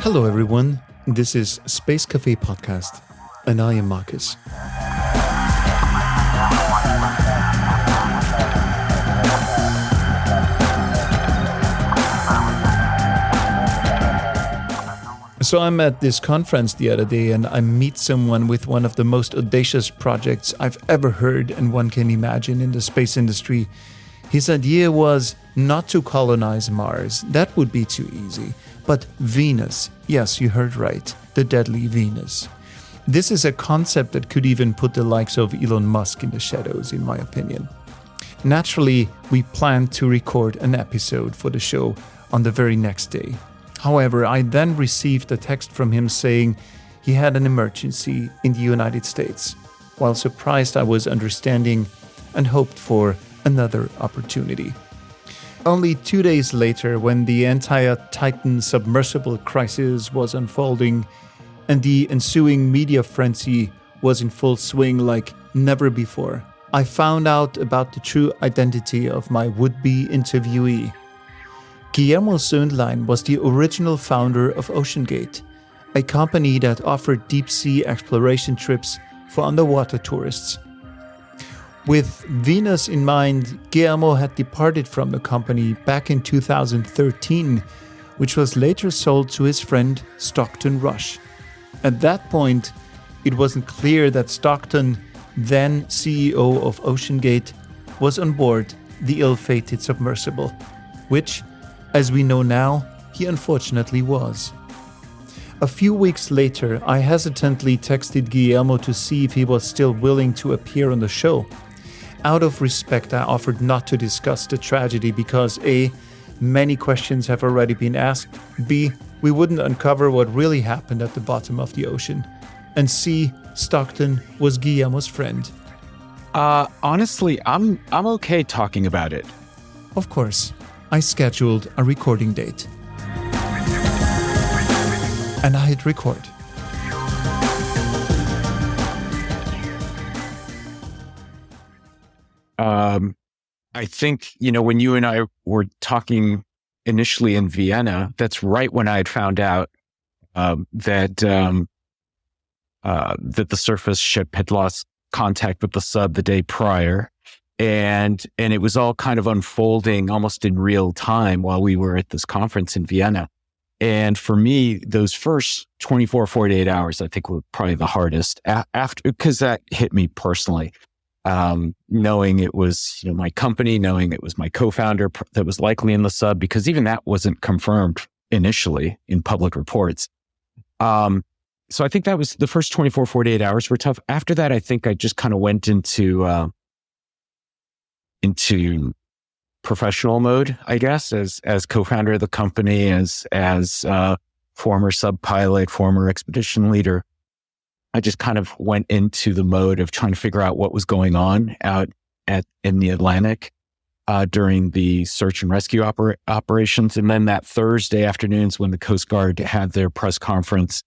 Hello everyone, this is Space Café podcast, and I am Markus. So I'm at this conference the other day and I meet someone with one of the most audacious projects I've ever heard and one can imagine in the space industry. His idea was not to colonize Mars, that would be too easy, but Venus. Yes, you heard right, the deadly Venus. This is a concept that could even put the likes of Elon Musk in the shadows, in my opinion. Naturally, we planned to record an episode for the show on the very next day. However, I then received a text from him saying he had an emergency in the United States. While surprised, I was understanding and hoped for another opportunity. Only 2 days later, when the entire Titan submersible crisis was unfolding and the ensuing media frenzy was in full swing like never before, I found out about the true identity of my would-be interviewee. Guillermo Soehnlein was the original founder of OceanGate, a company that offered deep-sea exploration trips for underwater tourists. With Venus in mind, Guillermo had departed from the company back in 2013, which was later sold to his friend Stockton Rush. At that point, it wasn't clear that Stockton, then CEO of OceanGate, was on board the ill-fated submersible, which, as we know now, he unfortunately was. A few weeks later, I hesitantly texted Guillermo to see if he was still willing to appear on the show. Out of respect, I offered not to discuss the tragedy because A, many questions have already been asked, B, we wouldn't uncover what really happened at the bottom of the ocean, and C, Stockton was Guillermo's friend. Honestly, I'm okay talking about it. Of course. I scheduled a recording date. And I hit record. I think, when you and I were talking initially in Vienna, that's right when I had found out that the surface ship had lost contact with the sub the day prior. And it was all kind of unfolding almost in real time while we were at this conference in Vienna. And for me, those first 24, 48 hours, I think were probably the hardest after, because that hit me personally. Knowing it was, my company, knowing it was my co-founder that was likely in the sub, because even that wasn't confirmed initially in public reports. So I think that was the first 24, 48 hours were tough. After that, I think I just kind of went into professional mode, I guess, as co-founder of the company, as former sub-pilot, former expedition leader. I just kind of went into the mode of trying to figure out what was going on out in the Atlantic during the search and rescue operations. And then that Thursday afternoons when the Coast Guard had their press conference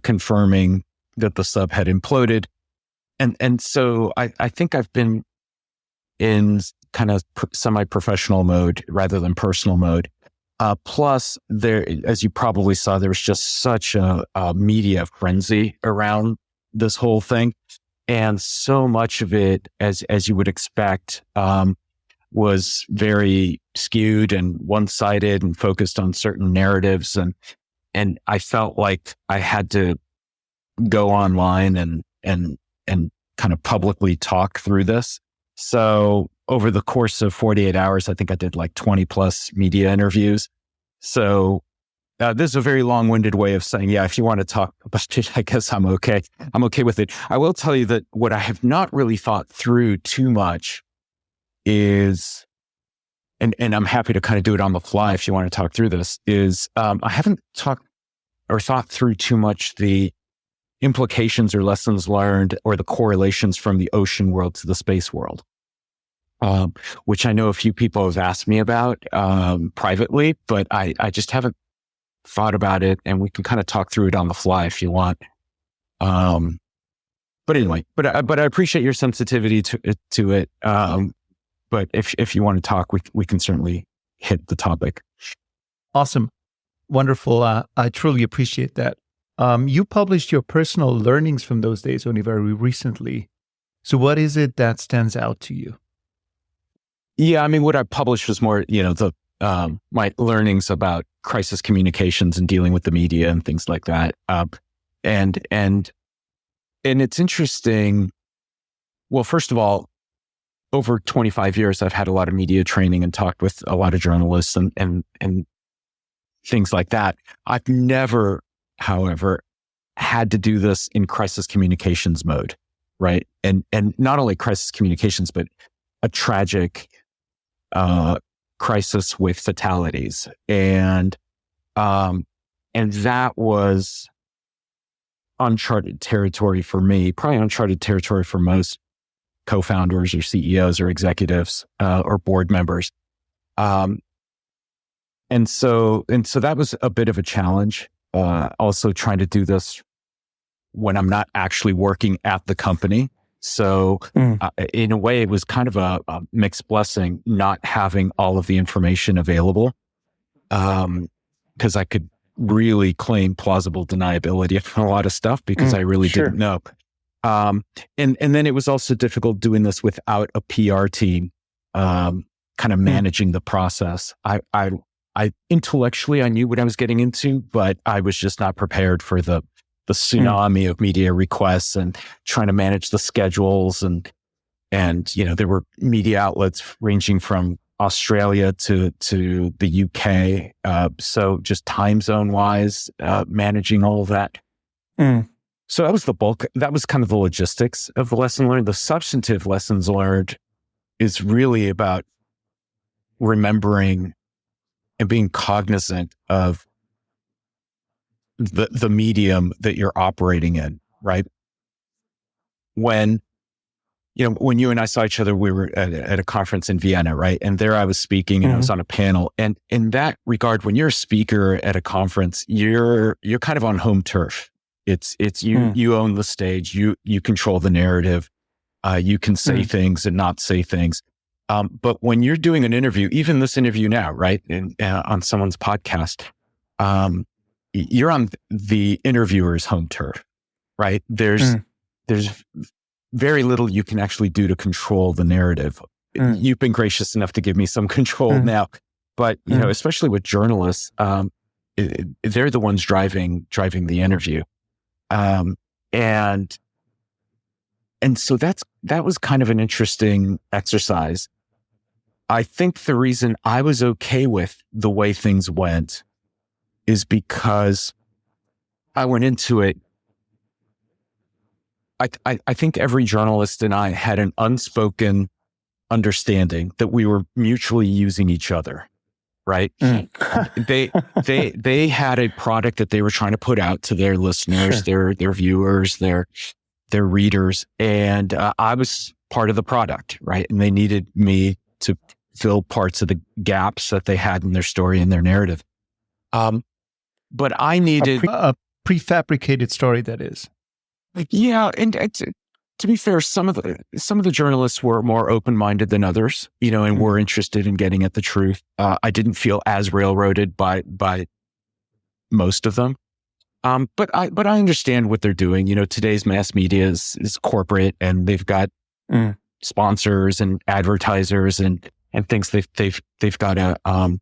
confirming that the sub had imploded. And so I think I've been in kind of semi-professional mode rather than personal mode. Plus, there, as you probably saw, there was just such a media frenzy around this whole thing. And so much of it, as you would expect, was very skewed and one-sided and focused on certain narratives. And I felt like I had to go online and kind of publicly talk through this. So over the course of 48 hours, I think I did like 20 plus media interviews. So this is a very long-winded way of saying, yeah, if you want to talk about it, I guess I'm okay. I'm okay with it. I will tell you that what I have not really thought through too much is, and I'm happy to kind of do it on the fly if you want to talk through this, is I haven't talked or thought through too much the implications or lessons learned or the correlations from the ocean world to the space world, which I know a few people have asked me about privately, but I just haven't thought about it, and we can kind of talk through it on the fly if you want. But anyway, but I appreciate your sensitivity to it. but if you want to talk, we can certainly hit the topic. Awesome. Wonderful. I truly appreciate that. You published your personal learnings from those days only very recently. So what is it that stands out to you? Yeah, I mean, what I published was more, my learnings about crisis communications and dealing with the media and things like that. And it's interesting. Well, first of all, over 25 years, I've had a lot of media training and talked with a lot of journalists and things like that. I've never, however, had to do this in crisis communications mode, right? And not only crisis communications, but a tragic crisis with fatalities. And that was uncharted territory for me, probably uncharted territory for most co-founders or CEOs or executives or board members. And so that was a bit of a challenge. Also trying to do this when I'm not actually working at the company. So in a way, it was kind of a mixed blessing not having all of the information available, because I could really claim plausible deniability on a lot of stuff because I really didn't know. And then it was also difficult doing this without a PR team, kind of managing the process. I intellectually, I knew what I was getting into, but I was just not prepared for the tsunami of media requests and trying to manage the schedules. And there were media outlets ranging from Australia to the UK. So just time zone wise, managing all of that. So that was the bulk. That was kind of the logistics of the lesson learned. The substantive lessons learned is really about remembering and being cognizant of the medium that you're operating in, right? When you and I saw each other, we were at a conference in Vienna, right? And there I was speaking and I was on a panel. And in that regard, when you're a speaker at a conference, you're kind of on home turf. It's you own the stage, you control the narrative, you can say things and not say things. But when you're doing an interview, even this interview now, right, on someone's podcast, you're on the interviewer's home turf, right? There's very little you can actually do to control the narrative. You've been gracious enough to give me some control now, but especially with journalists, they're the ones driving the interview, and so that was kind of an interesting exercise. I think the reason I was okay with the way things went is because I went into it. I think every journalist and I had an unspoken understanding that we were mutually using each other, right? They had a product that they were trying to put out to their listeners, their viewers, their readers, and I was part of the product, right? And they needed me to fill parts of the gaps that they had in their story and their narrative. But I needed a prefabricated story, that is. Yeah, and to be fair, some of the journalists were more open-minded than others, and were interested in getting at the truth. I didn't feel as railroaded by most of them, but I understand what they're doing. Today's mass media is corporate, and they've got sponsors and advertisers and things they've got to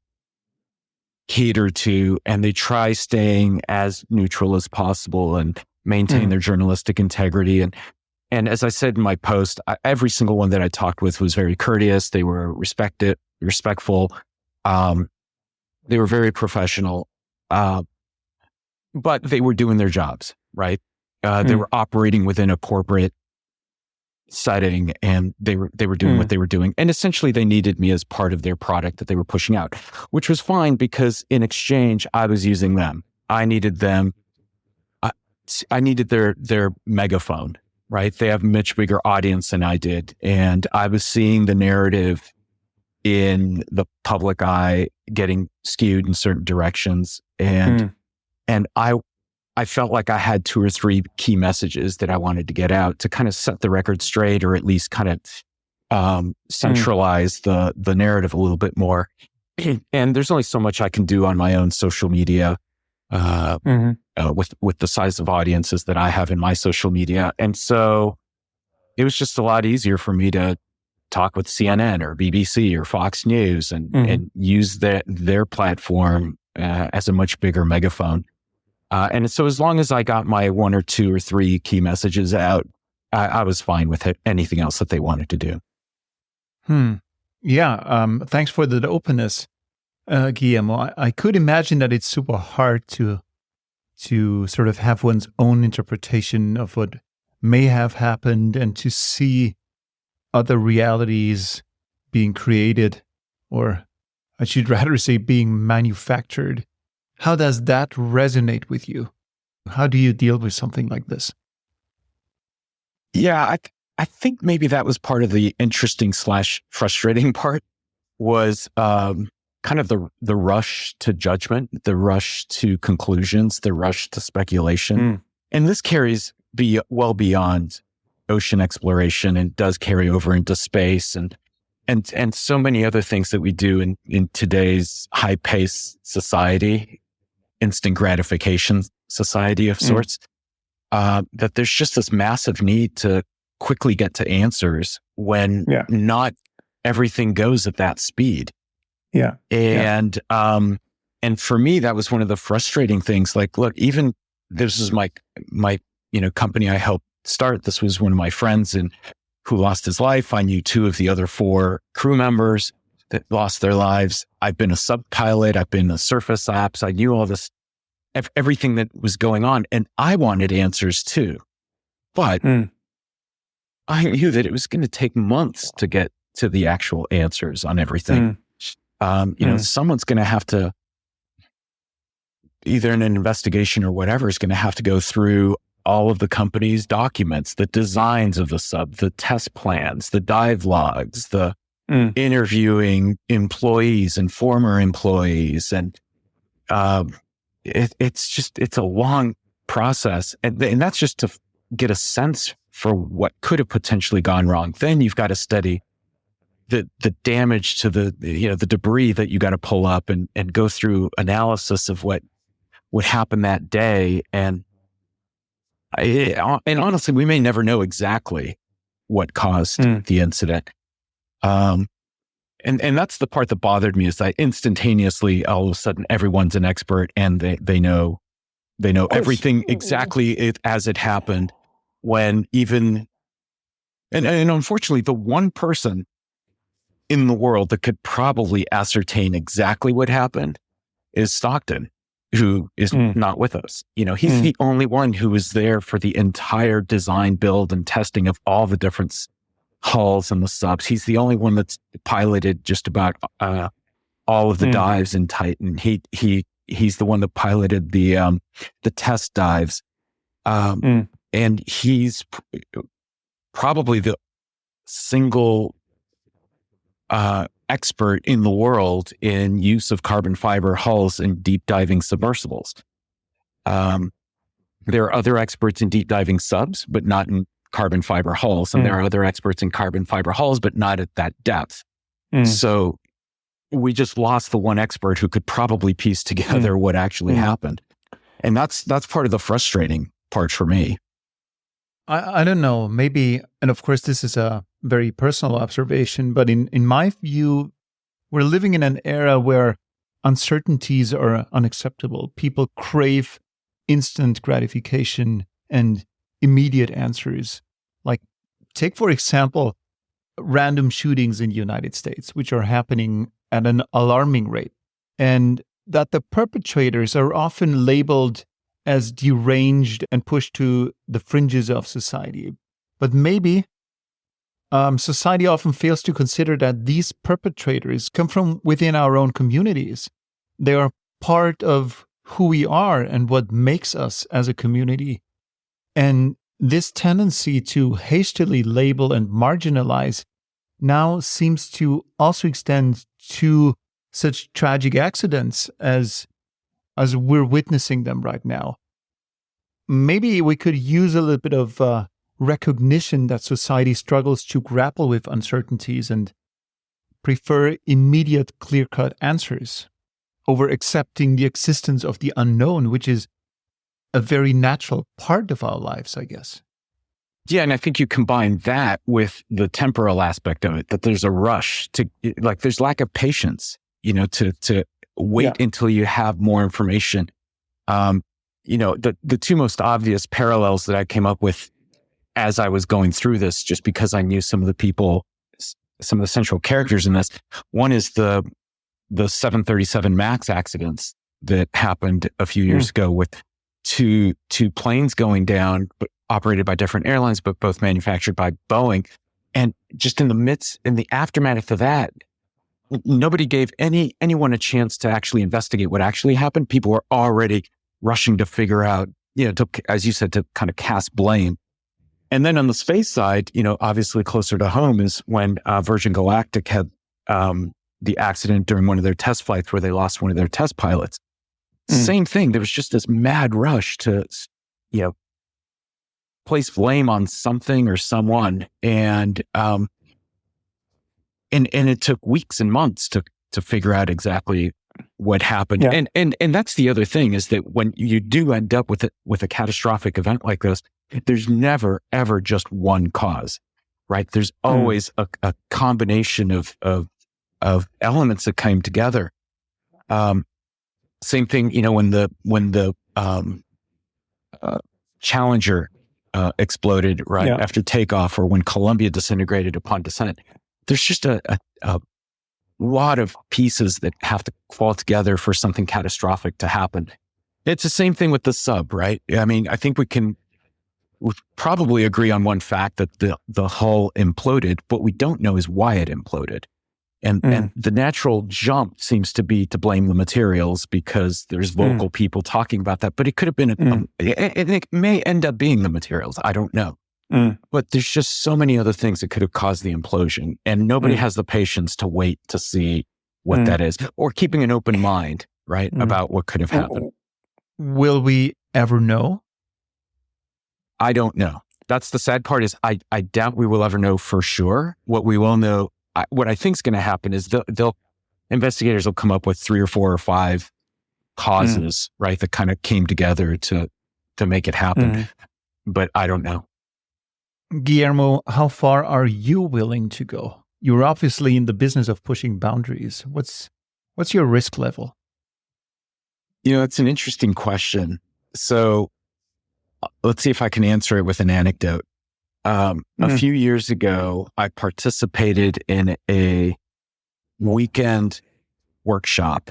cater to, and they try staying as neutral as possible and maintain their journalistic integrity. And as I said in my post, every single one that I talked with was very courteous. They were respectful. They were very professional, but they were doing their jobs, right? They were operating within a corporate setting, and they were doing what they were doing. And essentially they needed me as part of their product that they were pushing out, which was fine because in exchange, I was using them. I needed them. I needed their megaphone, right? They have a much bigger audience than I did. And I was seeing the narrative in the public eye getting skewed in certain directions. And I felt like I had 2 or 3 key messages that I wanted to get out to kind of set the record straight, or at least kind centralize the narrative a little bit more. And there's only so much I can do on my own social media with the size of audiences that I have in my social media. And so it was just a lot easier for me to talk with CNN or BBC or Fox News and use their platform as a much bigger megaphone. And so as long as I got my 1 or 2 or 3 key messages out, I was fine with it, anything else that they wanted to do. Yeah. Thanks for the openness, Guillermo. I could imagine that it's super hard to sort of have one's own interpretation of what may have happened and to see other realities being created, or I should rather say being manufactured. How does that resonate with you? How do you deal with something like this? Yeah, I think maybe that was part of the interesting / frustrating part was kind of the rush to judgment, the rush to conclusions, the rush to speculation. And this carries well beyond ocean exploration and does carry over into space and so many other things that we do in today's high-paced society, instant gratification society of sorts, that there's just this massive need to quickly get to answers when not everything goes at that speed. And for me, that was one of the frustrating things. Like, look, even this is my company I helped start. This was one of my friends who lost his life. I knew 2 of the other 4 crew members that lost their lives. I've been a sub pilot. I've been a surface apps. I knew all this, everything that was going on, and I wanted answers too. But I knew that it was going to take months to get to the actual answers on everything. Someone's going to have to, either in an investigation or whatever, is going to have to go through all of the company's documents, the designs of the sub, the test plans, the dive logs, the interviewing employees and former employees. And it's a long process. And that's just to get a sense for what could have potentially gone wrong. Then you've got to study the damage to the debris that you got to pull up and go through analysis of what would happen that day. And honestly, we may never know exactly what caused the incident. And that's the part that bothered me, is that instantaneously, all of a sudden, everyone's an expert and they know everything exactly as it happened. When even, and unfortunately, the one person in the world that could probably ascertain exactly what happened is Stockton, who is not with us. He's the only one who was there for the entire design, build, and testing of all the different hulls and the subs. He's the only one that's piloted just about all of the dives in Titan. He's the one that piloted the test dives. And he's probably the single expert in the world in use of carbon fiber hulls in deep diving submersibles. There are other experts in deep diving subs, but not in carbon fiber hulls. And there are other experts in carbon fiber hulls, but not at that depth. So we just lost the one expert who could probably piece together what actually happened. And that's part of the frustrating part for me. I don't know, maybe, and of course this is a very personal observation, but in my view, we're living in an era where uncertainties are unacceptable. People crave instant gratification and immediate answers. Like, take, for example, random shootings in the United States, which are happening at an alarming rate, and that the perpetrators are often labeled as deranged and pushed to the fringes of society. But maybe society often fails to consider that these perpetrators come from within our own communities. They are part of who we are and what makes us as a community. And this tendency to hastily label and marginalize now seems to also extend to such tragic accidents as we're witnessing them right now. Maybe we could use a little bit of recognition that society struggles to grapple with uncertainties and prefer immediate, clear-cut answers over accepting the existence of the unknown, which is a very natural part of our lives, I guess. Yeah, and I think you combine that with the temporal aspect of it, that there's a rush to, like, there's lack of patience, to wait until you have more information. The two most obvious parallels that I came up with as I was going through this, just because I knew some of the people, some of the central characters in this. One is the 737 MAX accidents that happened a few years ago with two planes going down, but operated by different airlines, but both manufactured by Boeing. And just in the aftermath of that, nobody gave anyone a chance to actually investigate what actually happened. People were already rushing to figure out, as you said, to kind of cast blame. And then on the space side, obviously closer to home is when Virgin Galactic had the accident during one of their test flights where they lost one of their test pilots. Same thing. There was just this mad rush to, place blame on something or someone. And it took weeks and months to figure out exactly what happened. Yeah. And that's the other thing, is that when you do end up with a catastrophic event like this, there's never, ever just one cause, right? There's always a combination of elements that came together. Same thing, when the Challenger exploded right after takeoff, or when Columbia disintegrated upon descent. There's just a lot of pieces that have to fall together for something catastrophic to happen. It's the same thing with the sub, right? I mean, I think we probably agree on one fact, that the hull imploded. What we don't know is why it imploded. And the natural jump seems to be to blame the materials, because there's vocal people talking about that. But it could have been, it may end up being the materials. I don't know. But there's just so many other things that could have caused the implosion. And nobody has the patience to wait to see what that is, or keeping an open mind, right, about what could have happened. Will we ever know? I don't know. That's the sad part, is I doubt we will ever know for sure. What we will know, what I think is going to happen is investigators will come up with 3 or 4 or 5 causes, right, that kind of came together to make it happen. But I don't know. Guillermo, how far are you willing to go? You're obviously in the business of pushing boundaries. What's your risk level? It's an interesting question. So let's see if I can answer it with an anecdote. A few years ago, I participated in a weekend workshop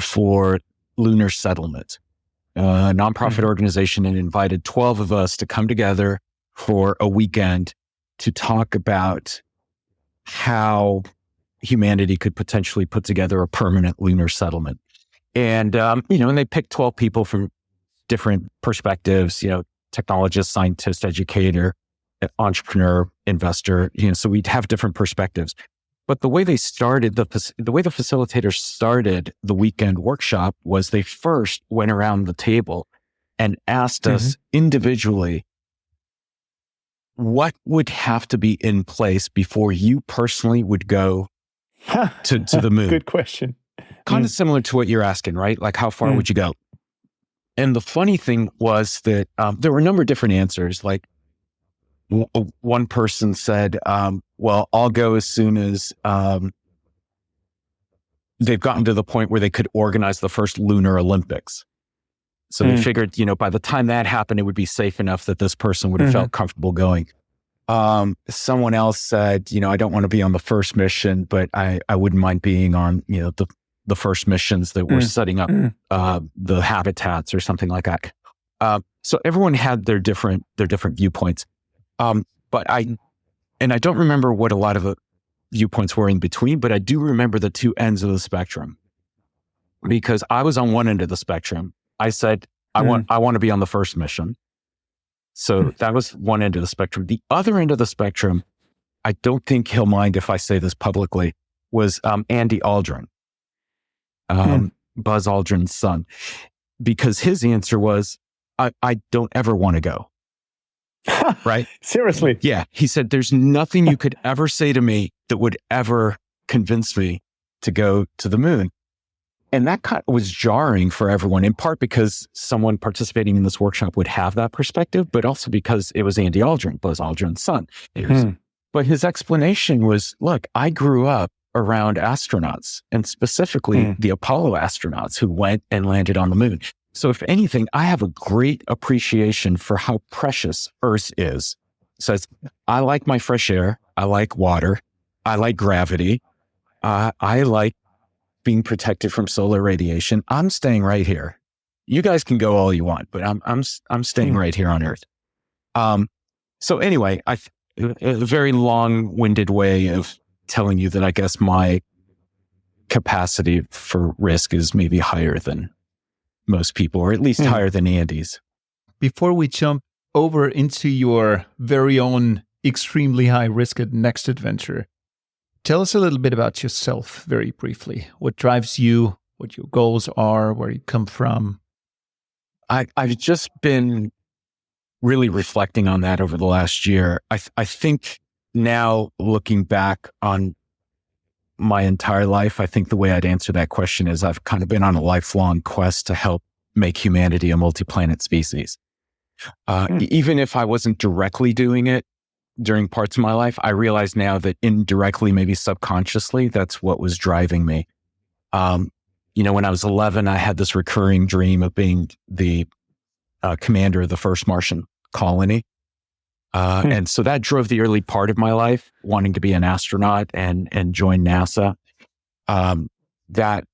for lunar settlement, a nonprofit organization, and invited 12 of us to come together for a weekend to talk about how humanity could potentially put together a permanent lunar settlement. And, and they picked 12 people from different perspectives, technologist, scientist, educator, entrepreneur, investor, so we'd have different perspectives. But the way they started, the way the facilitators started the weekend workshop was they first went around the table and asked us individually, what would have to be in place before you personally would go to the moon? Good question. Kind of similar to what you're asking, right? Like, how far would you go? And the funny thing was that there were a number of different answers. Like, one person said, well, I'll go as soon as they've gotten to the point where they could organize the first Lunar Olympics. So they figured, by the time that happened, it would be safe enough that this person would have felt comfortable going. Someone else said, I don't want to be on the first mission, but I wouldn't mind being on, the first missions that were setting up the habitats or something like that. So everyone had their different viewpoints. But I don't remember what a lot of the viewpoints were in between, but I do remember the two ends of the spectrum, because I was on one end of the spectrum. I said, I want to be on the first mission. So that was one end of the spectrum. The other end of the spectrum, I don't think he'll mind if I say this publicly, was Andy Aldrin, Buzz Aldrin's son, because his answer was, I don't ever want to go. right? Seriously? Yeah. He said, there's nothing you could ever say to me that would ever convince me to go to the moon. And that kind of was jarring for everyone, in part because someone participating in this workshop would have that perspective, but also because it was Andy Aldrin, Buzz Aldrin's son. But his explanation was, look, I grew up around astronauts, and specifically the Apollo astronauts who went and landed on the moon. So if anything, I have a great appreciation for how precious Earth is. Says, I like my fresh air. I like water. I like gravity. I like being protected from solar radiation. I'm staying right here. You guys can go all you want, but I'm staying right here on Earth. So anyway, a very long-winded way of telling you that I guess my capacity for risk is maybe higher than most people, or at least higher than Andy's. Before we jump over into your very own extremely high risk next adventure, tell us a little bit about yourself very briefly. What drives you, what your goals are, where you come from. I've just been really reflecting on that over the last year. I think now, looking back on my entire life, I think the way I'd answer that question is I've kind of been on a lifelong quest to help make humanity a multi-planet species. Even if I wasn't directly doing it during parts of my life, I realize now that indirectly, maybe subconsciously, that's what was driving me. When I was 11, I had this recurring dream of being the commander of the first Martian colony. And so that drove the early part of my life, wanting to be an astronaut and join NASA. That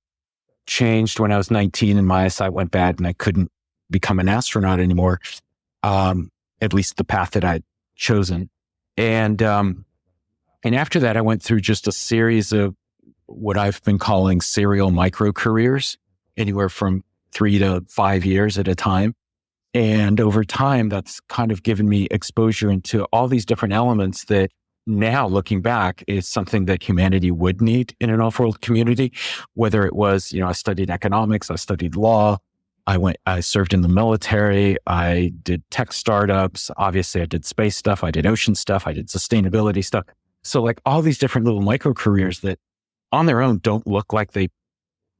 changed when I was 19 and my eyesight went bad and I couldn't become an astronaut anymore, at least the path that I'd chosen. And after that, I went through just a series of what I've been calling serial micro careers, anywhere from 3 to 5 years at a time. And over time, that's kind of given me exposure into all these different elements that now, looking back, is something that humanity would need in an off-world community. Whether it was, I studied economics, I studied law, I served in the military, I did tech startups, obviously I did space stuff, I did ocean stuff, I did sustainability stuff. So like all these different little micro careers that on their own don't look like they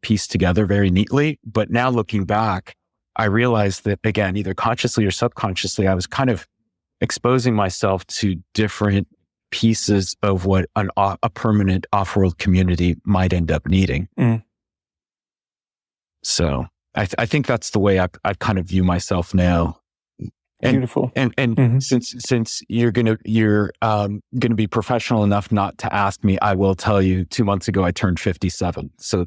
piece together very neatly. But now looking back, I realized that, again, either consciously or subconsciously, I was kind of exposing myself to different pieces of what a permanent off-world community might end up needing. So I think that's the way I kind of view myself now. And, Beautiful. And since you're gonna be professional enough not to ask me, I will tell you. 2 months ago, I turned 57. So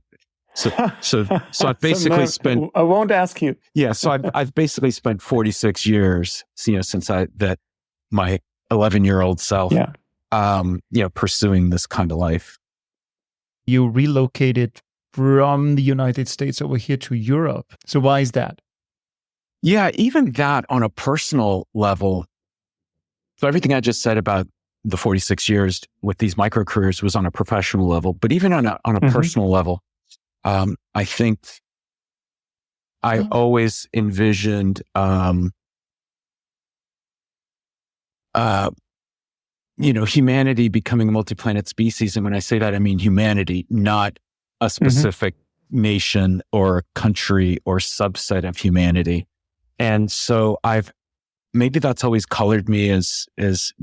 I've basically spent. I won't ask you. Yeah. So I've basically spent 46 years, since my 11-year-old self, pursuing this kind of life. You relocated from the United States over here to Europe. So why is that? Yeah, even that on a personal level. So everything I just said about the 46 years with these micro careers was on a professional level, but even on a personal level, I think I always envisioned, humanity becoming a multi-planet species. And when I say that, I mean humanity, not a specific nation or country or subset of humanity. And so maybe that's always colored me as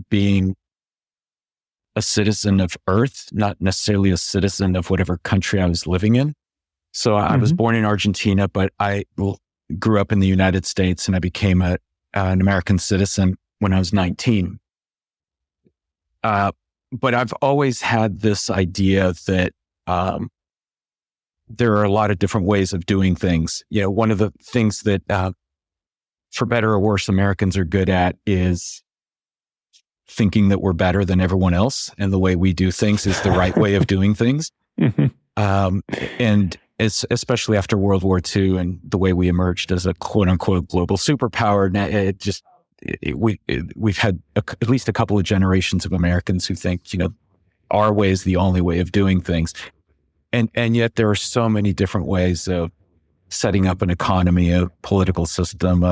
being a citizen of Earth, not necessarily a citizen of whatever country I was living in. So I was born in Argentina, but I grew up in the United States and I became an American citizen when I was 19. But I've always had this idea that there are a lot of different ways of doing things. One of the things that, for better or worse, Americans are good at is thinking that we're better than everyone else. And the way we do things is the right way of doing things. And it's especially after World War II and the way we emerged as a quote unquote global superpower. We've had at least a couple of generations of Americans who think, our way is the only way of doing things. And yet there are so many different ways of setting up an economy, a political system,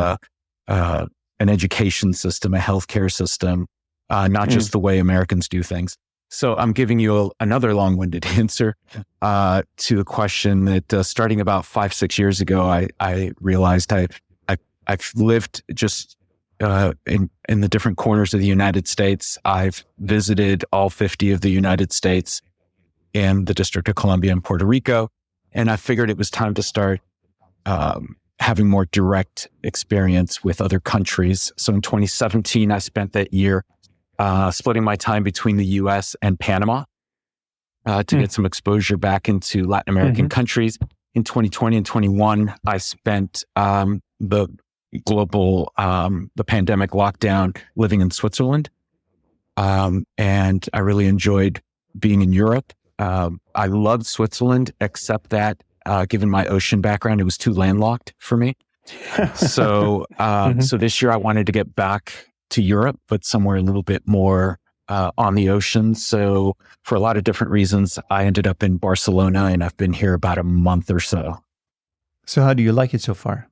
an education system, a healthcare system, not just the way Americans do things. So I'm giving you another long-winded answer to the question that starting about 5-6 years ago, I realized I've lived just in the different corners of the United States. I've visited all 50 of the United States and the District of Columbia and Puerto Rico. And I figured it was time to start having more direct experience with other countries. So in 2017, I spent that year splitting my time between the US and Panama to get some exposure back into Latin American countries. In 2020 and 21, I spent the pandemic lockdown living in Switzerland. And I really enjoyed being in Europe. I loved Switzerland, except that given my ocean background, it was too landlocked for me. So this year I wanted to get back to Europe, but somewhere a little bit more on the ocean. So for a lot of different reasons, I ended up in Barcelona, and I've been here about a month or so. So how do you like it so far?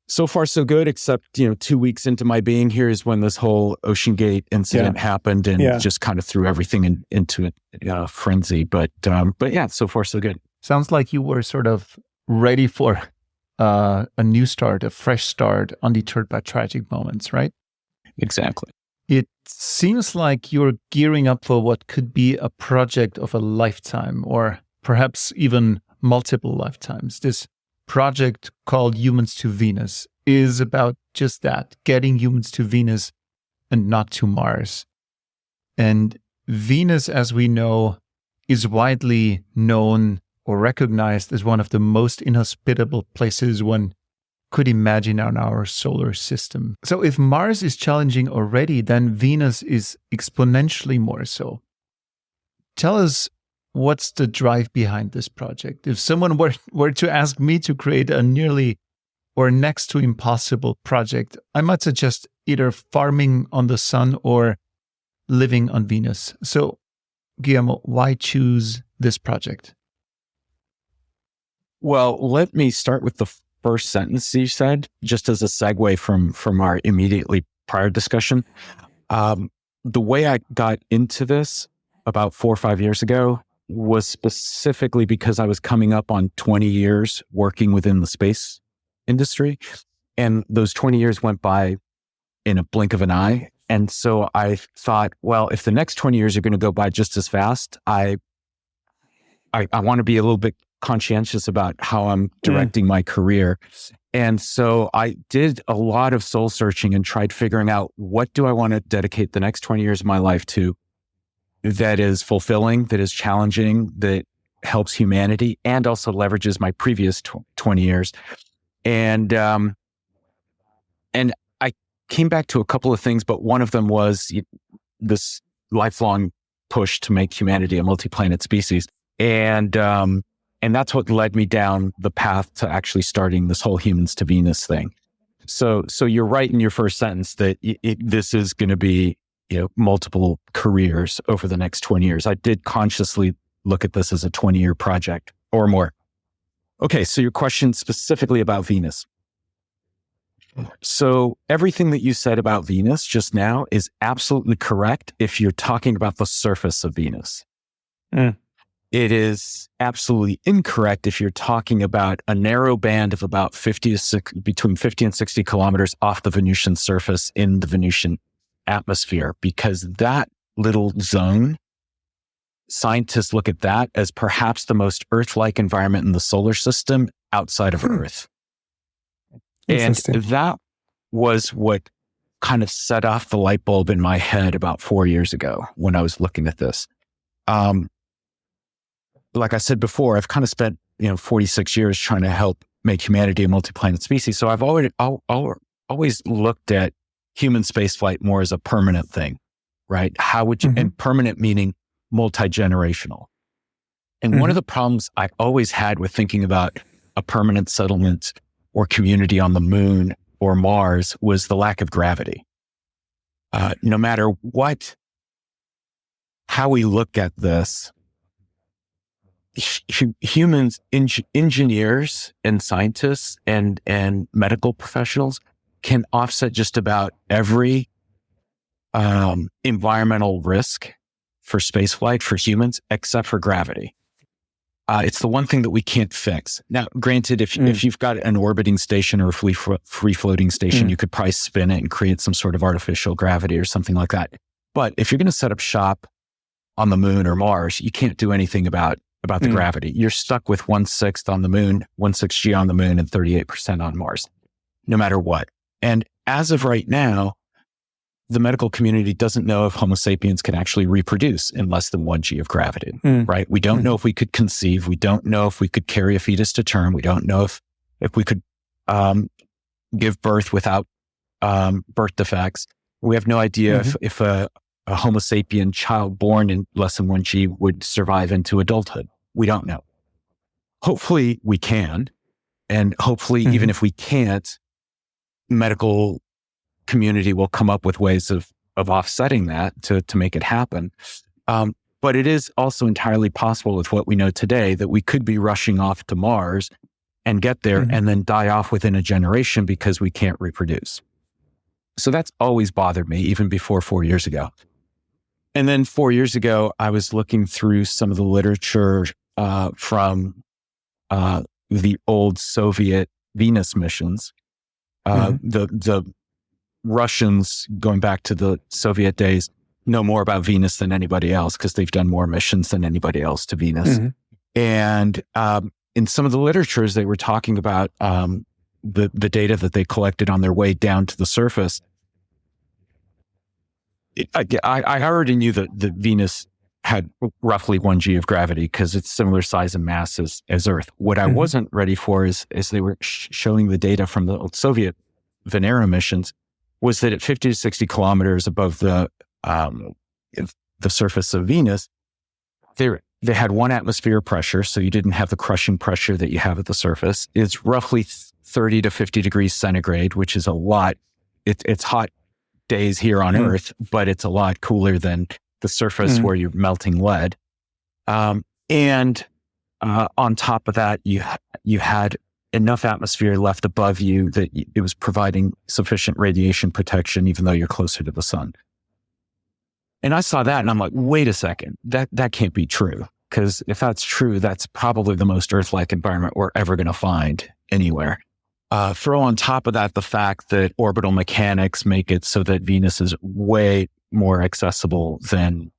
So far, so good, except, 2 weeks into my being here is when this whole OceanGate incident happened and just kind of threw everything into a frenzy. But yeah, so far, so good. Sounds like you were sort of ready for a new start, a fresh start, undeterred by tragic moments, right? Exactly. It seems like you're gearing up for what could be a project of a lifetime, or perhaps even multiple lifetimes. This project called Humans to Venus is about just that, getting humans to Venus and not to Mars. And Venus, as we know, is widely known or recognized as one of the most inhospitable places one could imagine on our solar system. So if Mars is challenging already, then Venus is exponentially more so. Tell us, what's the drive behind this project? If someone were to ask me to create a nearly or next to impossible project, I might suggest either farming on the sun or living on Venus. So, Guillermo, why choose this project? Well, let me start with the first sentence you said, just as a segue from our immediately prior discussion. The way I got into this about 4 or 5 years ago was specifically because I was coming up on 20 years working within the space industry. And those 20 years went by in a blink of an eye. And so I thought, well, if the next 20 years are going to go by just as fast, I want to be a little bit conscientious about how I'm directing my career. And so I did a lot of soul searching and tried figuring out, what do I want to dedicate the next 20 years of my life to that is fulfilling, that is challenging, that helps humanity, and also leverages my previous 20 years. And I came back to a couple of things, but one of them was this lifelong push to make humanity a multi-planet species. And that's what led me down the path to actually starting this whole Humans to Venus thing. So you're right in your first sentence that this is going to be, multiple careers over the next 20 years. I did consciously look at this as a 20-year project or more. Okay, so your question specifically about Venus. So everything that you said about Venus just now is absolutely correct if you're talking about the surface of Venus. It is absolutely incorrect if you're talking about a narrow band of about between 50 and 60 kilometers off the Venusian surface in the Venusian atmosphere, because that little zone, scientists look at that as perhaps the most Earth-like environment in the solar system outside of Earth. And that was what kind of set off the light bulb in my head about 4 years ago when I was looking at this. Like I said before, I've kind of spent 46 years trying to help make humanity a multi-planet species. So I've always looked at human spaceflight more as a permanent thing, right? How would you, and permanent meaning multi-generational. And one of the problems I always had with thinking about a permanent settlement or community on the moon or Mars was the lack of gravity. No matter how we look at this, humans, engineers and scientists and medical professionals can offset just about every environmental risk for spaceflight for humans, except for gravity. It's the one thing that we can't fix. Now, granted, if you've got an orbiting station or a free floating station, you could probably spin it and create some sort of artificial gravity or something like that. But if you're going to set up shop on the moon or Mars, you can't do anything about the gravity. You're stuck with 1/6 on the moon, 1/6 G on the moon, and 38% on Mars, no matter what. And as of right now, the medical community doesn't know if Homo sapiens can actually reproduce in less than 1 G of gravity, right? We don't know if we could conceive. We don't know if we could carry a fetus to term. We don't know if we could give birth without birth defects. We have no idea if a Homo sapien child born in less than 1 G would survive into adulthood. We don't know. Hopefully we can. And hopefully, even if we can't, medical community will come up with ways of offsetting that to make it happen. But it is also entirely possible with what we know today that we could be rushing off to Mars and get there and then die off within a generation because we can't reproduce. So that's always bothered me, even before 4 years ago. And then 4 years ago, I was looking through some of the literature from the old Soviet Venus missions. The Russians, going back to the Soviet days, know more about Venus than anybody else because they've done more missions than anybody else to Venus. And in some of the literatures, they were talking about the data that they collected on their way down to the surface. I already knew that Venus had roughly 1 G of gravity because it's similar size and mass as Earth. What I wasn't ready for is they were showing the data from the old Soviet Venera missions, was that at 50 to 60 kilometers above the surface of Venus, they had 1 atmosphere pressure, so you didn't have the crushing pressure that you have at the surface. It's roughly 30 to 50 degrees centigrade, which is a lot. It's hot days here on Earth, but it's a lot cooler than the surface where you're melting lead. And on top of that, you had enough atmosphere left above you that it was providing sufficient radiation protection, even though you're closer to the sun. And I saw that and I'm like, wait a second, that can't be true. Because if that's true, that's probably the most Earth-like environment we're ever going to find anywhere. Throw on top of that the fact that orbital mechanics make it so that Venus is way more accessible than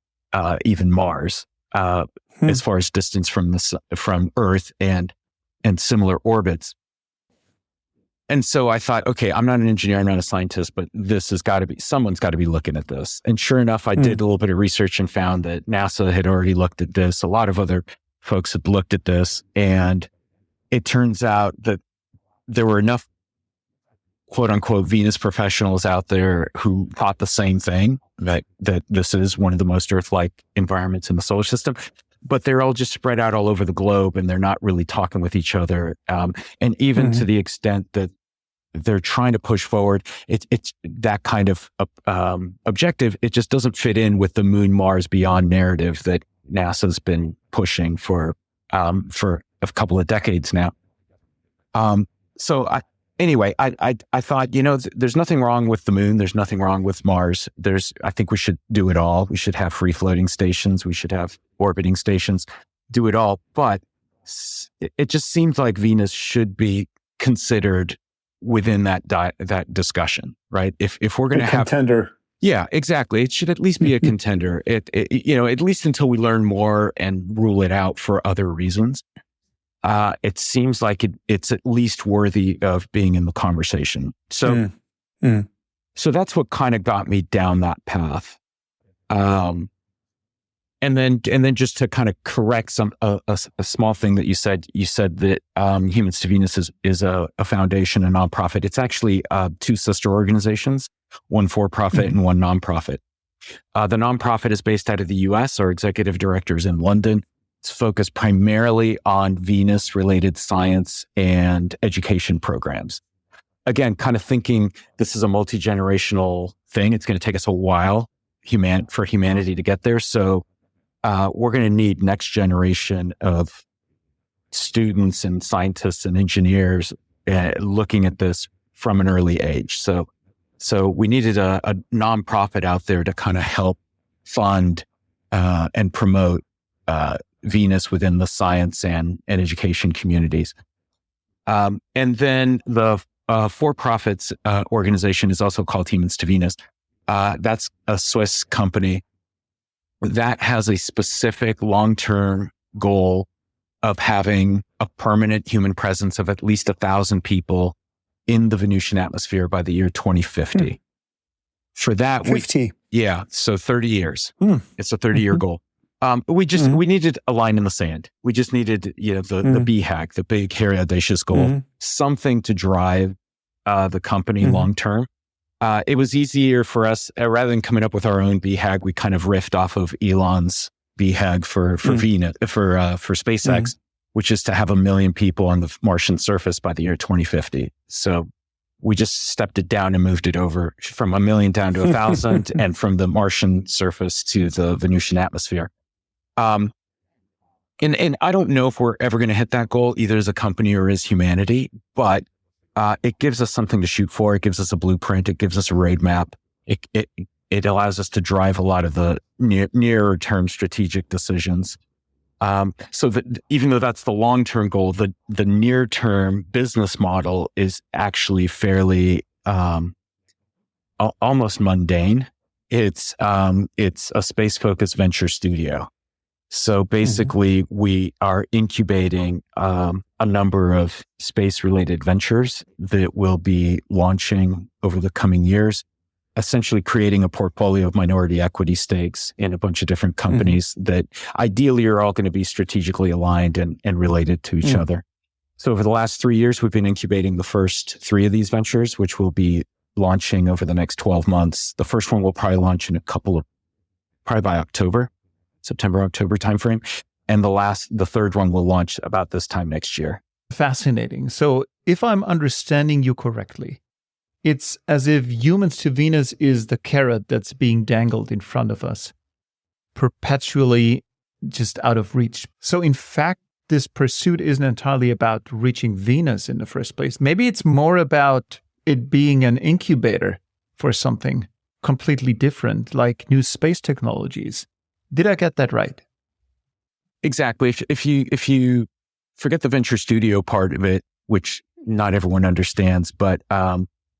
even Mars, as far as distance from Earth and similar orbits. And so I thought, okay, I'm not an engineer, I'm not a scientist, but someone's got to be looking at this. And sure enough, I did a little bit of research and found that NASA had already looked at this. A lot of other folks had looked at this. And it turns out that there were enough quote unquote Venus professionals out there who thought the same thing, that this is one of the most Earth-like environments in the solar system. But they're all just spread out all over the globe and they're not really talking with each other. And even to the extent that they're trying to push forward, it's that kind of objective. It just doesn't fit in with the Moon, Mars, Beyond narrative that NASA's been pushing for a couple of decades now. Anyway, I thought, there's nothing wrong with the moon. There's nothing wrong with Mars. I think we should do it all. We should have free floating stations. We should have orbiting stations, do it all. But it just seems like Venus should be considered within that discussion, right? If we're going to have contender. Yeah, exactly. It should at least be a contender. At least until we learn more and rule it out for other reasons. It seems like it's at least worthy of being in the conversation. So, so that's what kind of got me down that path. And then just to kind of correct a small thing that you said that Humans to Venus is a foundation, a nonprofit. It's actually 2 sister organizations, one for-profit and one nonprofit. The nonprofit is based out of the US. Our executive director is in London. It's focused primarily on Venus-related science and education programs. Again, kind of thinking this is a multi-generational thing. It's going to take us a while for humanity to get there. So we're going to need next generation of students and scientists and engineers looking at this from an early age. So we needed a nonprofit out there to kind of help fund and promote Venus within the science and education communities. And then the for-profits organization is also called Humans to Venus. That's a Swiss company that has a specific long-term goal of having a permanent human presence of at least 1,000 people in the Venusian atmosphere by the year 2050. For that, 50. So 30 years. It's a 30-year goal. We needed a line in the sand. We just needed, the BHAG, the big, hairy, audacious goal, something to drive the company long term. It was easier for us, rather than coming up with our own BHAG, we kind of riffed off of Elon's BHAG for Venus, for SpaceX, which is to have 1 million people on the Martian surface by the year 2050. So we just stepped it down and moved it over from 1 million down to 1,000 and from the Martian surface to the Venusian atmosphere. And I don't know if we're ever going to hit that goal, either as a company or as humanity, but it gives us something to shoot for. It gives us a blueprint. It gives us a roadmap. It allows us to drive a lot of the nearer term strategic decisions. So that even though that's the long-term goal, the near-term business model is actually fairly almost mundane. It's a space-focused venture studio. So basically, we are incubating a number of space-related ventures that will be launching over the coming years, essentially creating a portfolio of minority equity stakes in a bunch of different companies that ideally are all going to be strategically aligned and related to each other. So over the last 3 years, we've been incubating the first 3 of these ventures, which will be launching over the next 12 months. The first one will probably launch in probably by September, October timeframe. And the third one will launch about this time next year. Fascinating. So if I'm understanding you correctly, it's as if Humans to Venus is the carrot that's being dangled in front of us, perpetually just out of reach. So in fact, this pursuit isn't entirely about reaching Venus in the first place. Maybe it's more about it being an incubator for something completely different, like new space technologies. Did I get that right? Exactly. If you forget the venture studio part of it, which not everyone understands, but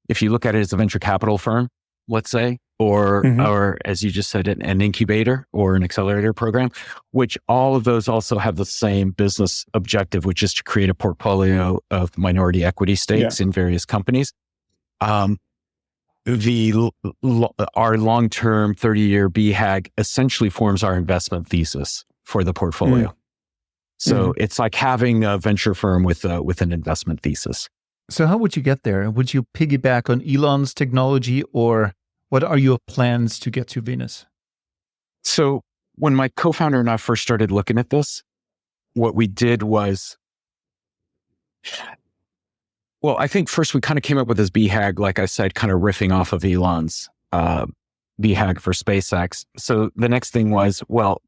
if you look at it as a venture capital firm, let's say, or as you just said, an incubator or an accelerator program, which all of those also have the same business objective, which is to create a portfolio of minority equity stakes in various companies. Our long-term 30-year BHAG essentially forms our investment thesis for the portfolio. So it's like having a venture firm with an investment thesis. So how would you get there? Would you piggyback on Elon's technology, or what are your plans to get to Venus? So when my co-founder and I first started looking at this, what we did was, well, I think first we kind of came up with this BHAG, like I said, kind of riffing off of Elon's BHAG for SpaceX. So the next thing was, well,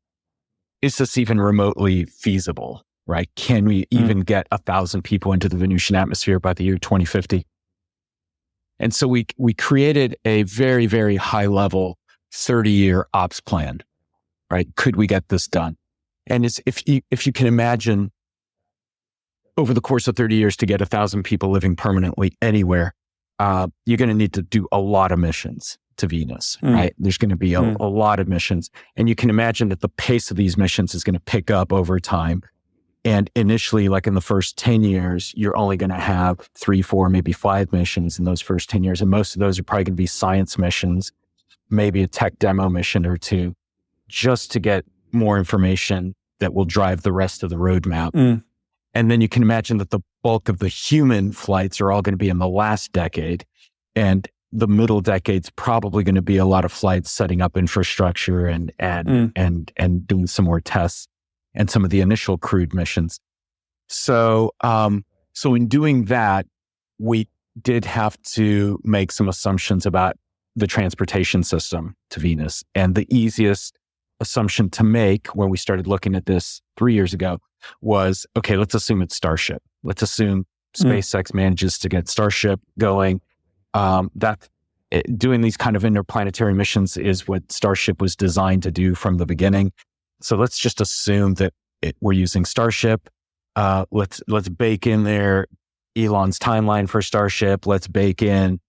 is this even remotely feasible, right? Can we even get 1,000 people into the Venusian atmosphere by the year 2050? And so we created a very, very high level 30-year ops plan, right? Could we get this done? And if you can imagine, over the course of 30 years to get 1,000 people living permanently anywhere, you're going to need to do a lot of missions to Venus, right? There's going to be a lot of missions. And you can imagine that the pace of these missions is going to pick up over time. And initially, like in the first 10 years, you're only going to have 3, 4, maybe 5 missions in those first 10 years. And most of those are probably going to be science missions, maybe a tech demo mission or 2, just to get more information that will drive the rest of the roadmap. And then you can imagine that the bulk of the human flights are all going to be in the last decade. And the middle decade's probably going to be a lot of flights setting up infrastructure and doing some more tests and some of the initial crewed missions. So in doing that, we did have to make some assumptions about the transportation system to Venus. And the easiest assumption to make when we started looking at this 3 years ago was, okay, let's assume it's Starship. Let's assume SpaceX manages to get Starship going. Doing these kind of interplanetary missions is what Starship was designed to do from the beginning. So let's just assume that we're using Starship. Let's bake in there Elon's timeline for Starship. Let's bake in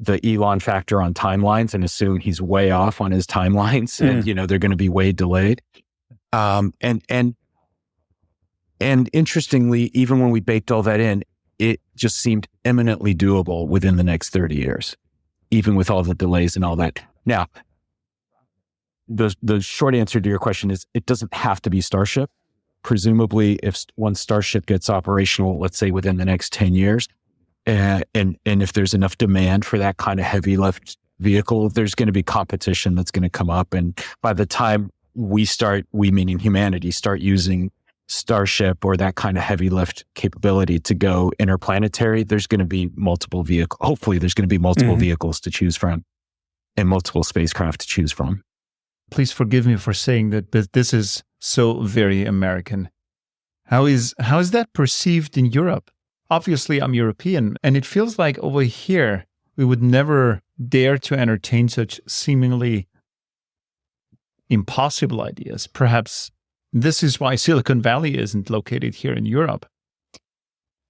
the Elon factor on timelines and assume he's way off on his timelines, and they're going to be way delayed. And interestingly, even when we baked all that in, it just seemed eminently doable within the next 30 years, even with all the delays and all that. Now, the short answer to your question is it doesn't have to be Starship. Presumably, once Starship gets operational, let's say within the next 10 years, and if there's enough demand for that kind of heavy lift vehicle, there's going to be competition that's going to come up. And by the time we meaning humanity, start using Starship or that kind of heavy lift capability to go interplanetary, there's going to be multiple vehicles. Hopefully there's going to be multiple vehicles to choose from and multiple spacecraft to choose from. Please forgive me for saying that, but this is so very American. How is that perceived in Europe? Obviously, I'm European, and it feels like over here, we would never dare to entertain such seemingly impossible ideas. Perhaps this is why Silicon Valley isn't located here in Europe.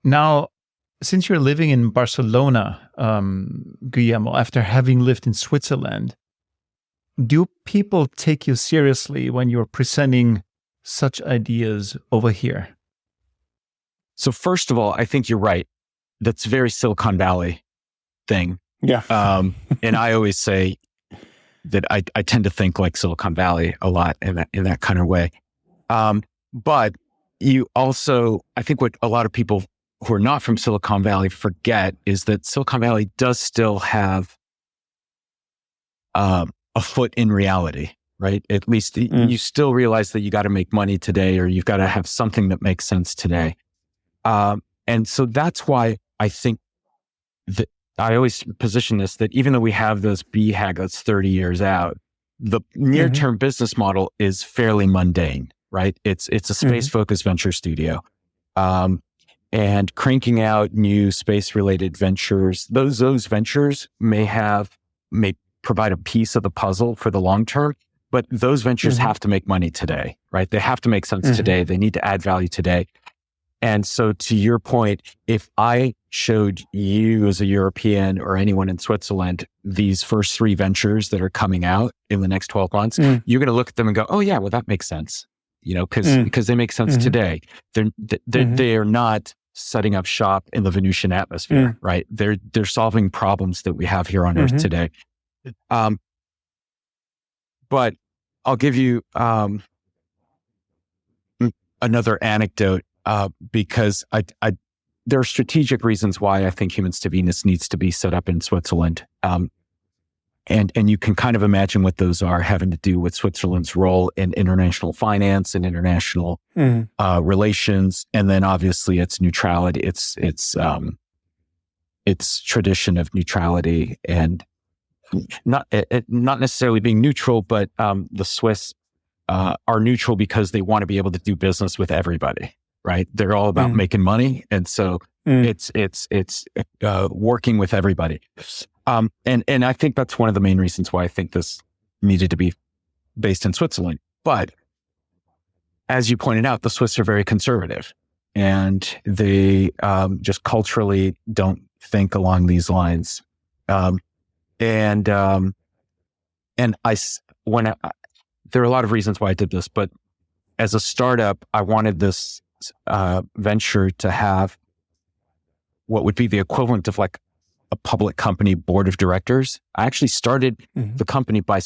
Now, since you're living in Barcelona, Guillermo, after having lived in Switzerland, do people take you seriously when you're presenting such ideas over here? So first of all, I think you're right. That's a very Silicon Valley thing. Yeah. And I always say that I tend to think like Silicon Valley a lot in that kind of way. But you also, I think what a lot of people who are not from Silicon Valley forget is that Silicon Valley does still have a foot in reality, right? At least you still realize that you got to make money today, or you've got to have something that makes sense today. And so that's why I think that I always position this, that even though we have this BHAG that's 30 years out, the near-term business model is fairly mundane, right? It's a space-focused venture studio. And cranking out new space-related ventures, those ventures may provide a piece of the puzzle for the long term, but those ventures have to make money today, right? They have to make sense today. They need to add value today. And so to your point, if I showed you as a European or anyone in Switzerland, these first 3 ventures that are coming out in the next 12 months, you're going to look at them and go, oh yeah, well, that makes sense, because they make sense today. They are not setting up shop in the Venusian atmosphere, right? They're solving problems that we have here on Earth today. But I'll give you another anecdote. Because there are strategic reasons why I think Humans to Venus needs to be set up in Switzerland. And you can kind of imagine what those are, having to do with Switzerland's role in international finance and international relations. And then obviously its neutrality, its tradition of neutrality, and not necessarily being neutral, but the Swiss are neutral because they want to be able to do business with everybody. Right? They're all about making money. And so it's working with everybody. And I think that's one of the main reasons why I think this needed to be based in Switzerland. But as you pointed out, the Swiss are very conservative, and they just culturally don't think along these lines. There are a lot of reasons why I did this, but as a startup, I wanted this venture to have what would be the equivalent of like a public company board of directors. I actually started the company by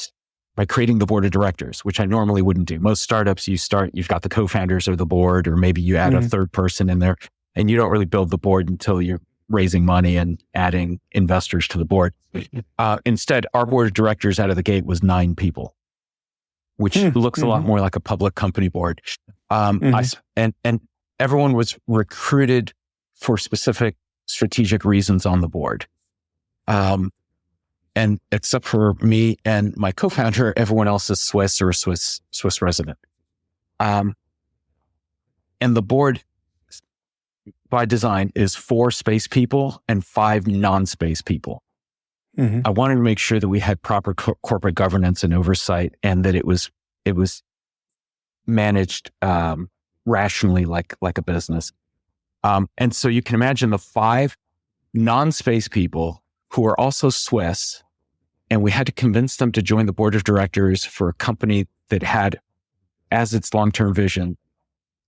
creating the board of directors, which I normally wouldn't do. Most startups, you've got the co-founders or the board, or maybe you add a third person in there, and you don't really build the board until you're raising money and adding investors to the board. Instead, our board of directors out of the gate was 9 people, which looks a lot more like a public company board. And everyone was recruited for specific strategic reasons on the board. And except for me and my co-founder, everyone else is Swiss or a Swiss resident. And the board by design is 4 space people and 5 non-space people. Mm-hmm. I wanted to make sure that we had proper corporate governance and oversight, and that it was managed rationally, like a business. And so you can imagine the 5 non-space people who are also Swiss, and we had to convince them to join the board of directors for a company that had as its long-term vision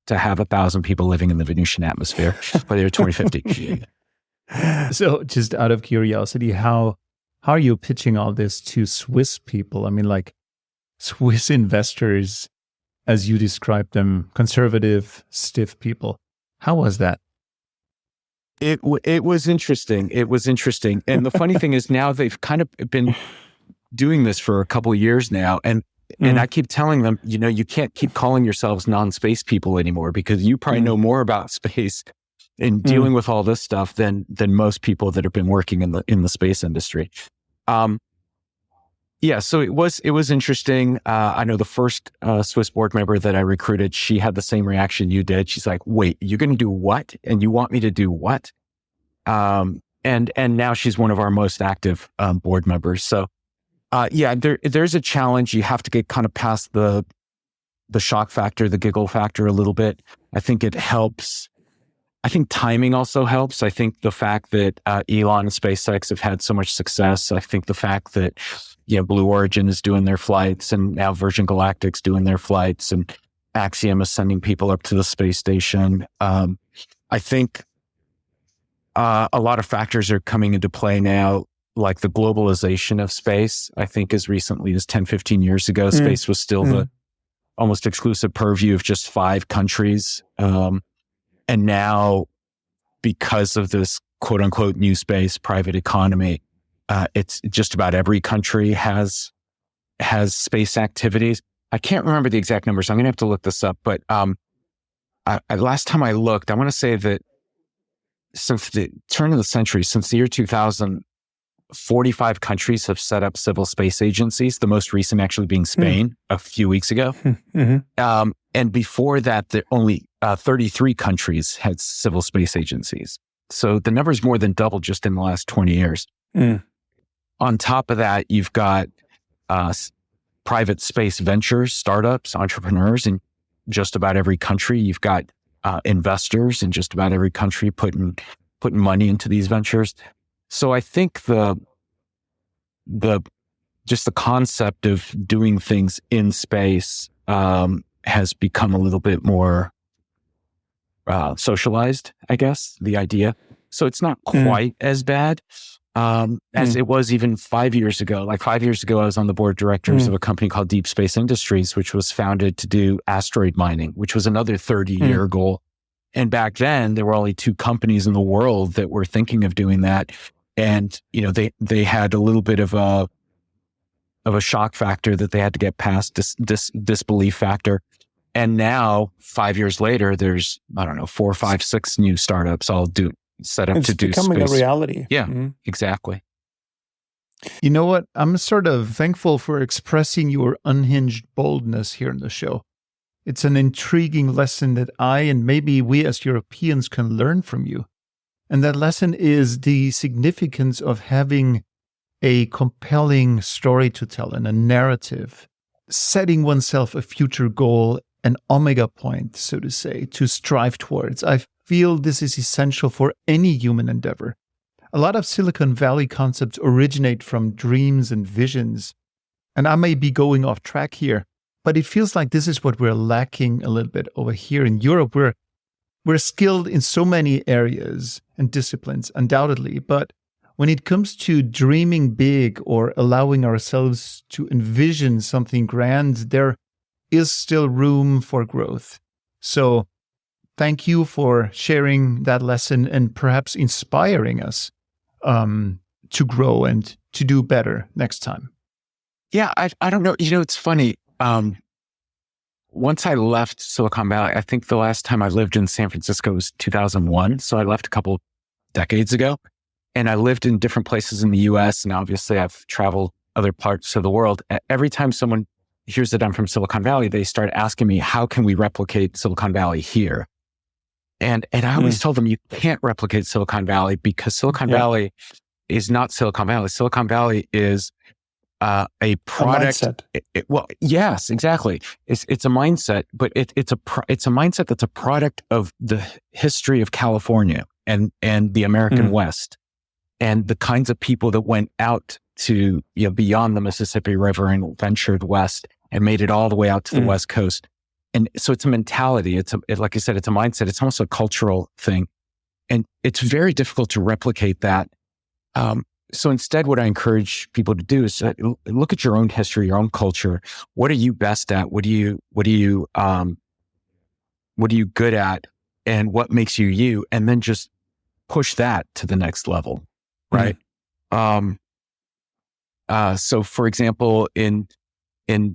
to have 1,000 people living in the Venusian atmosphere by the year 2050. So just out of curiosity, how are you pitching all this to Swiss people? I mean, like Swiss investors, as you described them, conservative, stiff people. How was that? It was interesting. It was interesting. And the funny thing is now they've kind of been doing this for a couple of years now. And I keep telling them, you can't keep calling yourselves non-space people anymore, because you probably know more about space and dealing with all this stuff than most people that have been working in the space industry. So it was interesting. I know the first Swiss board member that I recruited, she had the same reaction you did. She's like, "Wait, you're going to do what? And you want me to do what?" And now she's one of our most active board members. So there's a challenge. You have to get kind of past the shock factor, the giggle factor a little bit. I think it helps. I think timing also helps. I think the fact that Elon and SpaceX have had so much success. I think the fact that Blue Origin is doing their flights, and now Virgin Galactic's doing their flights, and Axiom is sending people up to the space station. I think a lot of factors are coming into play now, like the globalization of space. I think as recently as 10, 15 years ago, space was still the almost exclusive purview of just 5 countries. And now, because of this quote unquote new space private economy, it's just about every country has space activities. I can't remember the exact numbers. I'm going to have to look this up. But last time I looked, I want to say that since the turn of the century, since the year 2000, 45 countries have set up civil space agencies, the most recent actually being Spain a few weeks ago. And before that, only 33 countries had civil space agencies. So the number's more than doubled just in the last 20 years. On top of that, you've got private space ventures, startups, entrepreneurs in just about every country. You've got investors in just about every country putting money into these ventures. So I think the concept of doing things in space has become a little bit more socialized, I guess, the idea. So it's not quite as bad as it was even 5 years ago. Like 5 years ago, I was on the board of directors of a company called Deep Space Industries, which was founded to do asteroid mining, which was another 30-year goal. And back then, there were only 2 companies in the world that were thinking of doing that. And, they had a little bit of a shock factor that they had to get past, disbelief factor. And now 5 years later, there's, 4, 5, 6 new startups all set up to do space. It's becoming a reality. Yeah, exactly. You know what? I'm sort of thankful for expressing your unhinged boldness here in the show. It's an intriguing lesson that I and maybe we as Europeans can learn from you. And that lesson is the significance of having a compelling story to tell and a narrative, setting oneself a future goal, an omega point, so to say, to strive towards. I feel this is essential for any human endeavor. A lot of Silicon Valley concepts originate from dreams and visions. And I may be going off track here, but it feels like this is what we're lacking a little bit over here in Europe. We're skilled in so many areas and disciplines, undoubtedly, but when it comes to dreaming big or allowing ourselves to envision something grand, there is still room for growth. So thank you for sharing that lesson and perhaps inspiring us to grow and to do better next time. Yeah, I don't know. It's funny. Once I left Silicon Valley, I think the last time I lived in San Francisco was 2001. So I left a couple decades ago, and I lived in different places in the US. And obviously I've traveled other parts of the world. Every time someone hears that I'm from Silicon Valley, they start asking me, how can we replicate Silicon Valley here? And I always told them you can't replicate Silicon Valley because Silicon Valley is not Silicon Valley. Silicon Valley is a product. A mindset. Well, yes, exactly. It's a mindset, but it's a mindset that's a product of the history of California and the American West, and the kinds of people that went out to beyond the Mississippi River and ventured west and made it all the way out to the West Coast. And so it's a mentality. Like I said, it's a mindset. It's almost a cultural thing, and it's very difficult to replicate that. So instead, what I encourage people to do is look at your own history, your own culture. What are you best at? What are you good at? And what makes you you? And then just push that to the next level, right? So for example, in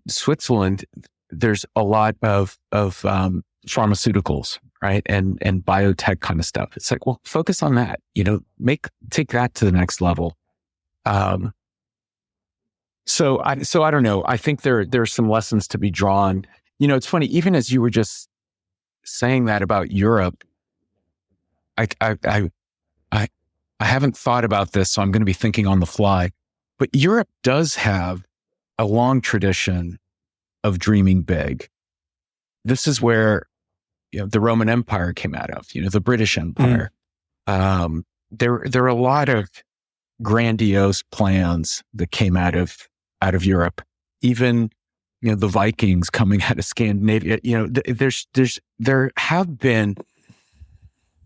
Switzerland, there's a lot of pharmaceuticals, right? And biotech kind of stuff. It's like, well, focus on that, take that to the next level. So I don't know. I think there are some lessons to be drawn. It's funny, even as you were just saying that about Europe, I haven't thought about this, so I'm going to be thinking on the fly, but Europe does have a long tradition of dreaming big. This is where, the Roman Empire came out of, the British Empire. There are a lot of grandiose plans that came out of Europe. Even, the Vikings coming out of Scandinavia, there have been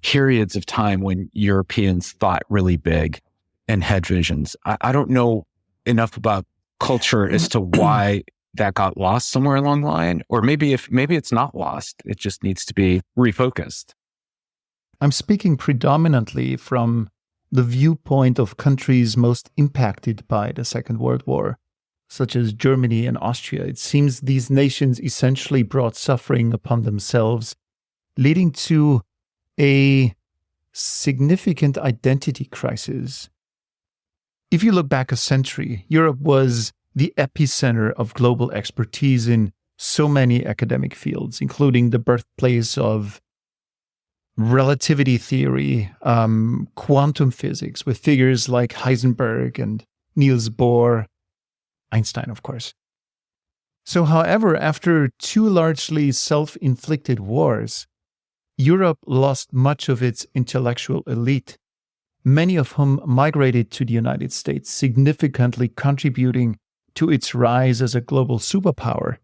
periods of time when Europeans thought really big and had visions. I don't know enough about culture as to why that got lost somewhere along the line, or maybe it's not lost, it just needs to be refocused. I'm speaking predominantly from the viewpoint of countries most impacted by the Second World War, such as Germany and Austria. It seems these nations essentially brought suffering upon themselves, leading to a significant identity crisis. If you look back a century, Europe was the epicenter of global expertise in so many academic fields, including the birthplace of relativity theory, quantum physics, with figures like Heisenberg and Niels Bohr, Einstein, of course. So, however, after two largely self-inflicted wars, Europe lost much of its intellectual elite, many of whom migrated to the United States, significantly contributing to its rise as a global superpower.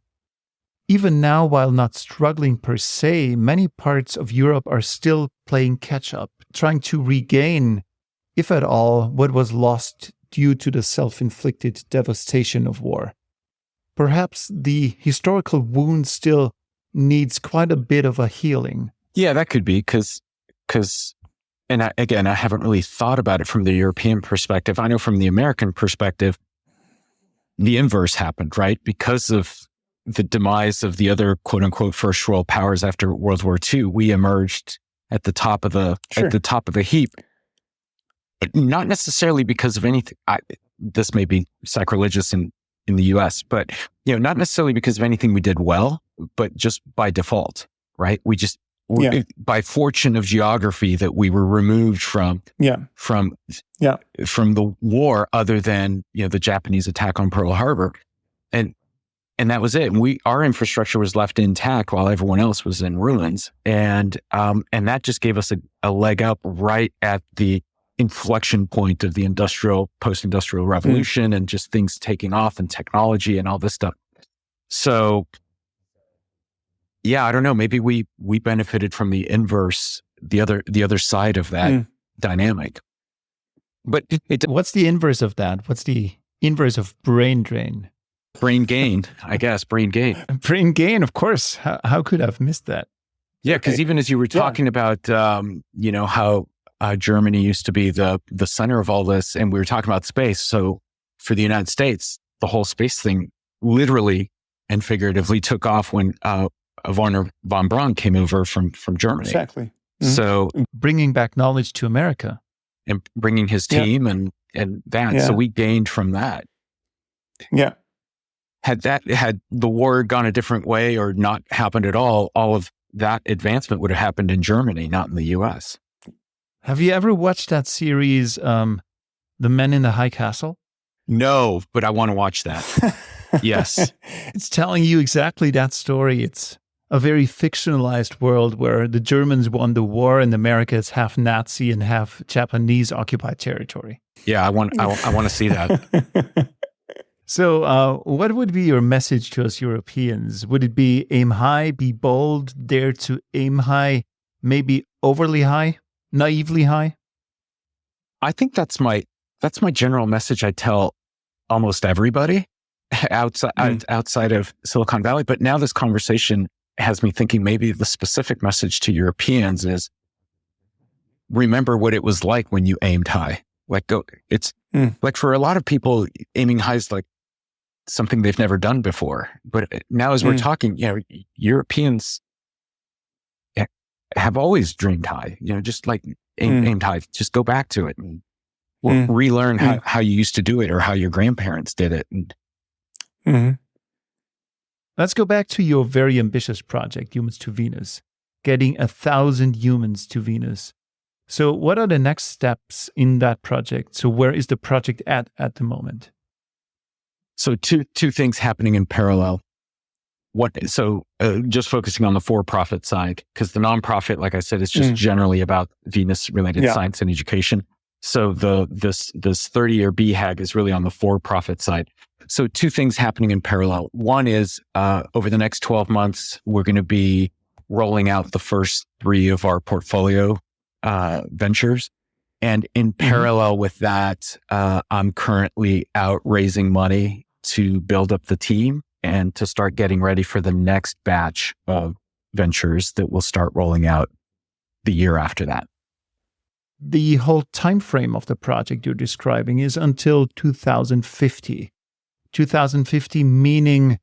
Even now, while not struggling per se, many parts of Europe are still playing catch-up, trying to regain, if at all, what was lost due to the self-inflicted devastation of war. Perhaps the historical wound still needs quite a bit of a healing. Yeah, that could be, because and I haven't really thought about it from the European perspective. I know from the American perspective, the inverse happened, right? Because of the demise of the other quote unquote first world powers after World War II, we emerged at the top of the heap. Not necessarily because of anything. This may be sacrilegious in the US, but not necessarily because of anything we did well, but just by default, right? By fortune of geography, that we were removed from the war, other than the Japanese attack on Pearl Harbor, and that was it. Our infrastructure was left intact while everyone else was in ruins, and that just gave us a leg up right at the inflection point of the post-industrial revolution, and just things taking off, and technology and all this stuff. So. Yeah, I don't know. Maybe we benefited from the inverse, the other side of that dynamic. But what's the inverse of that? What's the inverse of brain drain? Brain gain, I guess. Brain gain. Brain gain, of course. How could I have missed that? Yeah, because even as you were talking about, how Germany used to be the center of all this, and we were talking about space. So for the United States, the whole space thing literally and figuratively took off when Werner von Braun came over from Germany. Exactly. Mm-hmm. So bringing back knowledge to America and bringing his team and that. Yeah. So we gained from that. Yeah. Had the war gone a different way or not happened at all of that advancement would have happened in Germany, not in the US. Have you ever watched that series, The Men in the High Castle? No, but I want to watch that. Yes. It's telling you exactly that story. It's a very fictionalized world where the Germans won the war and America is half Nazi and half Japanese occupied territory. Yeah, I want to see that. So what would be your message to us Europeans? Would it be aim high, be bold, dare to aim high, maybe overly high, naively high? I think that's my general message I tell almost everybody outside of Silicon Valley. But now this conversation has me thinking maybe the specific message to Europeans is remember what it was like when you aimed high. Like like for a lot of people, aiming high is like something they've never done before. But now as we're talking, Europeans have always dreamed high, just like aimed high, just go back to it and relearn how you used to do it or how your grandparents did it. And let's go back to your very ambitious project, Humans to Venus, getting 1,000 humans to Venus. So what are the next steps in that project? So where is the project at the moment? So two things happening in parallel. Just focusing on the for-profit side, because the nonprofit, like I said, is just generally about Venus-related science and education. So this 30-year BHAG is really on the for-profit side. So two things happening in parallel. One is over the next 12 months, we're going to be rolling out the first 3 of our portfolio ventures. And in parallel with that, I'm currently out raising money to build up the team and to start getting ready for the next batch of ventures that will start rolling out the year after that. The whole time frame of the project you're describing is until 2050. 2050 meaning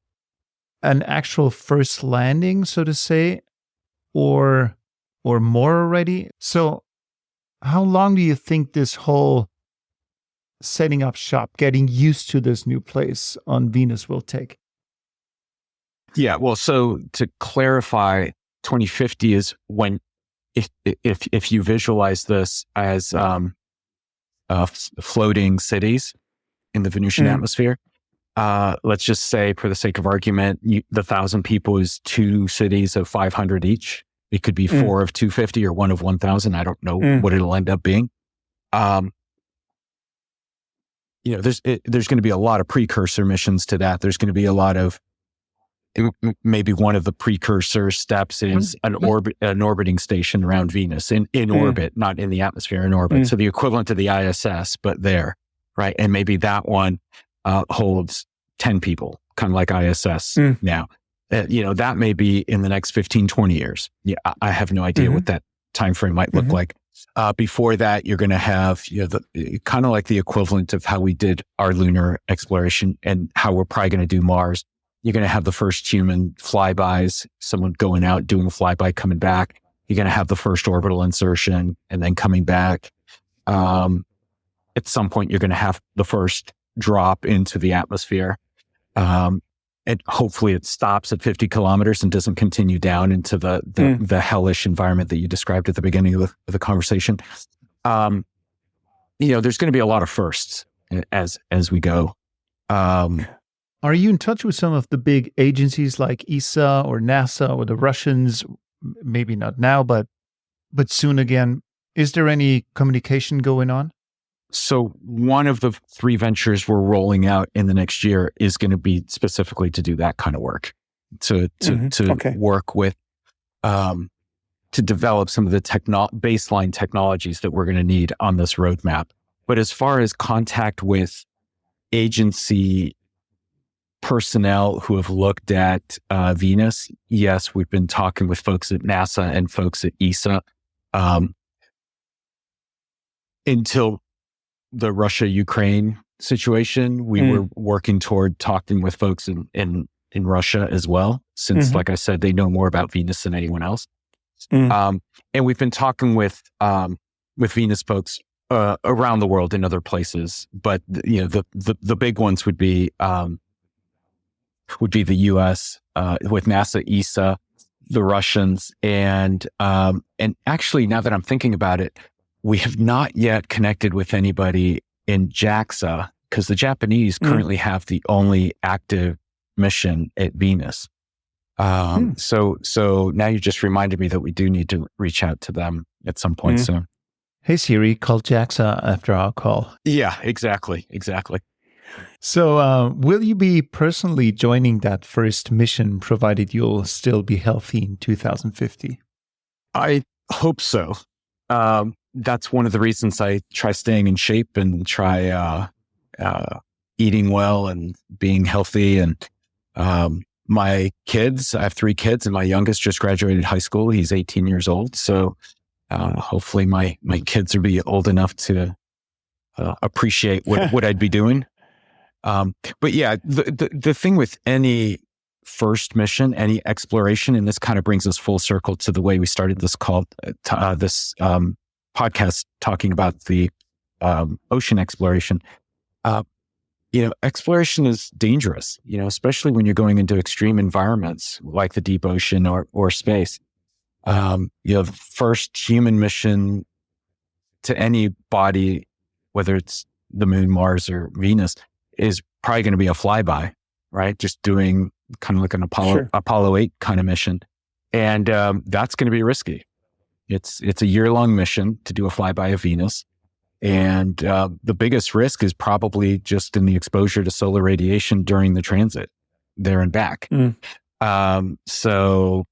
an actual first landing, so to say, or more already. So how long do you think this whole setting up shop, getting used to this new place on Venus will take? Yeah, well, so to clarify, 2050 is when, if you visualize this as floating cities in the Venusian atmosphere, let's just say, for the sake of argument, the 1,000 people is 2 cities of 500 each. It could be 4 of 250 or 1 of 1,000. I don't know what it'll end up being. There's going to be a lot of precursor missions to that. There's going to be a lot of, maybe one of the precursor steps is an orbiting station around Venus in orbit, not in the atmosphere, in orbit. So the equivalent to the ISS, but there, right? And maybe that one holds 10 people, kind of like ISS now. That may be in the next 15, 20 years. Yeah, I have no idea what that time frame might look like. Before that, you're going to have kind of like the equivalent of how we did our lunar exploration and how we're probably going to do Mars. You're going to have the first human flybys, someone going out, doing a flyby, coming back. You're going to have the first orbital insertion and then coming back. At some point, you're going to have the first drop into the atmosphere. And hopefully it stops at 50 kilometers and doesn't continue down into the hellish environment that you described at the beginning of the conversation. There's going to be a lot of firsts as we go. Are you in touch with some of the big agencies like ESA or NASA or the Russians? Maybe not now, but soon again. Is there any communication going on? So one of the 3 ventures we're rolling out in the next year is going to be specifically to do that kind of work, to work with, to develop some of the baseline technologies that we're going to need on this roadmap. But as far as contact with agency personnel who have looked at Venus, yes, we've been talking with folks at NASA and folks at ESA until the Russia-Ukraine situation. We were working toward talking with folks in Russia as well, since, like I said, they know more about Venus than anyone else. And we've been talking with Venus folks around the world in other places, but the big ones would be the U.S. with NASA, ESA, the Russians. And actually, now that I'm thinking about it, we have not yet connected with anybody in JAXA because the Japanese currently have the only active mission at Venus. So now you just reminded me that we do need to reach out to them at some point soon. Hey Siri, call JAXA after our call. Yeah, exactly. So will you be personally joining that first mission, provided you'll still be healthy in 2050? I hope so. That's one of the reasons I try staying in shape and try eating well and being healthy. And my kids, I have 3 kids, and my youngest just graduated high school. He's 18 years old. So hopefully my kids will be old enough to appreciate what I'd be doing. But yeah, the thing with any first mission, any exploration, and this kind of brings us full circle to the way we started this call, this podcast, talking about the ocean exploration. Exploration is dangerous, especially when you're going into extreme environments like the deep ocean or space. The first human mission to any body, whether it's the moon, Mars, or Venus, is probably going to be a flyby, right? Just doing kind of like an Apollo 8 kind of mission. And that's going to be risky. It's a year-long mission to do a flyby of Venus. And the biggest risk is probably just in the exposure to solar radiation during the transit there and back. So,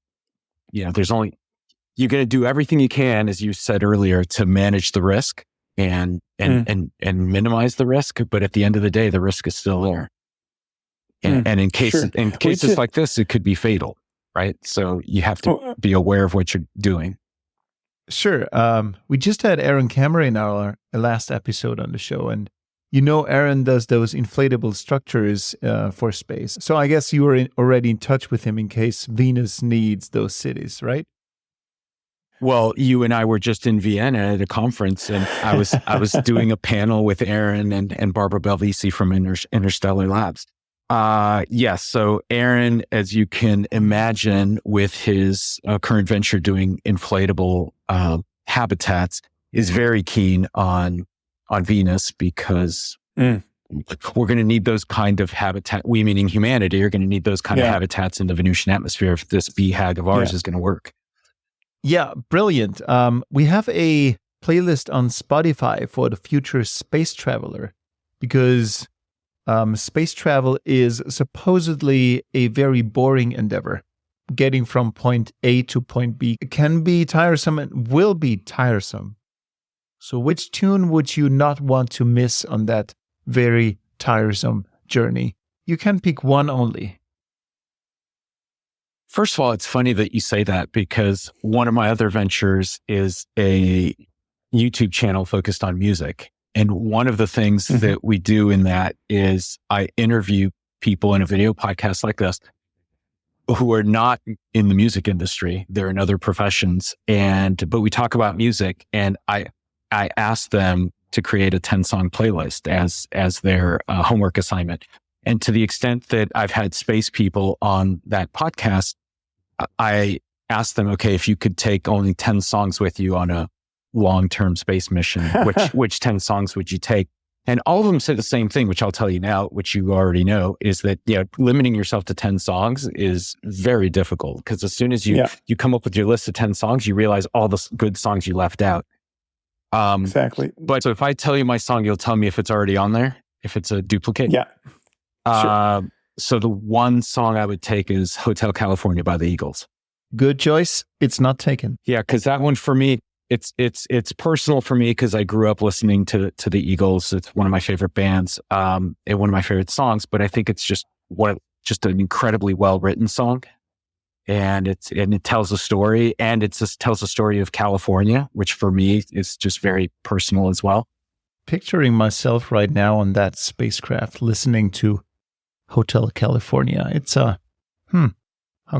you're going to do everything you can, as you said earlier, to manage the risk and minimize the risk. But at the end of the day, the risk is still there. And in cases like this, it could be fatal, right? So you have to be aware of what you're doing. Sure. We just had Aaron Cameron in our last episode on the show, and Aaron does those inflatable structures for space. So I guess you were already in touch with him in case Venus needs those cities, right? Well, you and I were just in Vienna at a conference, and I was doing a panel with Aaron and Barbara Belvisi from Interstellar Labs. Yes. So Aaron, as you can imagine, with his current venture doing inflatable habitats, is very keen on Venus because we're going to need those kind of habitat. We, meaning humanity, are going to need those kind of habitats in the Venusian atmosphere if this BHAG of ours is going to work. Yeah, brilliant. We have a playlist on Spotify for the future space traveler because space travel is supposedly a very boring endeavor. Getting from point A to point B can be tiresome and will be tiresome. So which tune would you not want to miss on that very tiresome journey? You can pick one only. First of all, it's funny that you say that because one of my other ventures is a YouTube channel focused on music. And one of the things that we do in that is I interview people in a video podcast like this who are not in the music industry. They're in other professions. But we talk about music, and I ask them to create a 10-song playlist as their homework assignment. And to the extent that I've had space people on that podcast, I asked them, okay, if you could take only 10 songs with you on a long-term space mission, which 10 songs would you take? And all of them said the same thing, which I'll tell you now, which you already know, is that limiting yourself to 10 songs is very difficult because as soon as you come up with your list of 10 songs, you realize all the good songs you left out. Exactly. But so if I tell you my song, you'll tell me if it's already on there, if it's a duplicate. Yeah. Sure. So the one song I would take is Hotel California by the Eagles. Good choice. It's not taken. Yeah, because that one for me, it's personal for me because I grew up listening to the Eagles. It's one of my favorite bands and one of my favorite songs. But I think it's just an incredibly well written song, and it tells a story, and it just tells a story of California, which for me is just very personal as well. Picturing myself right now on that spacecraft listening to Hotel California. It's how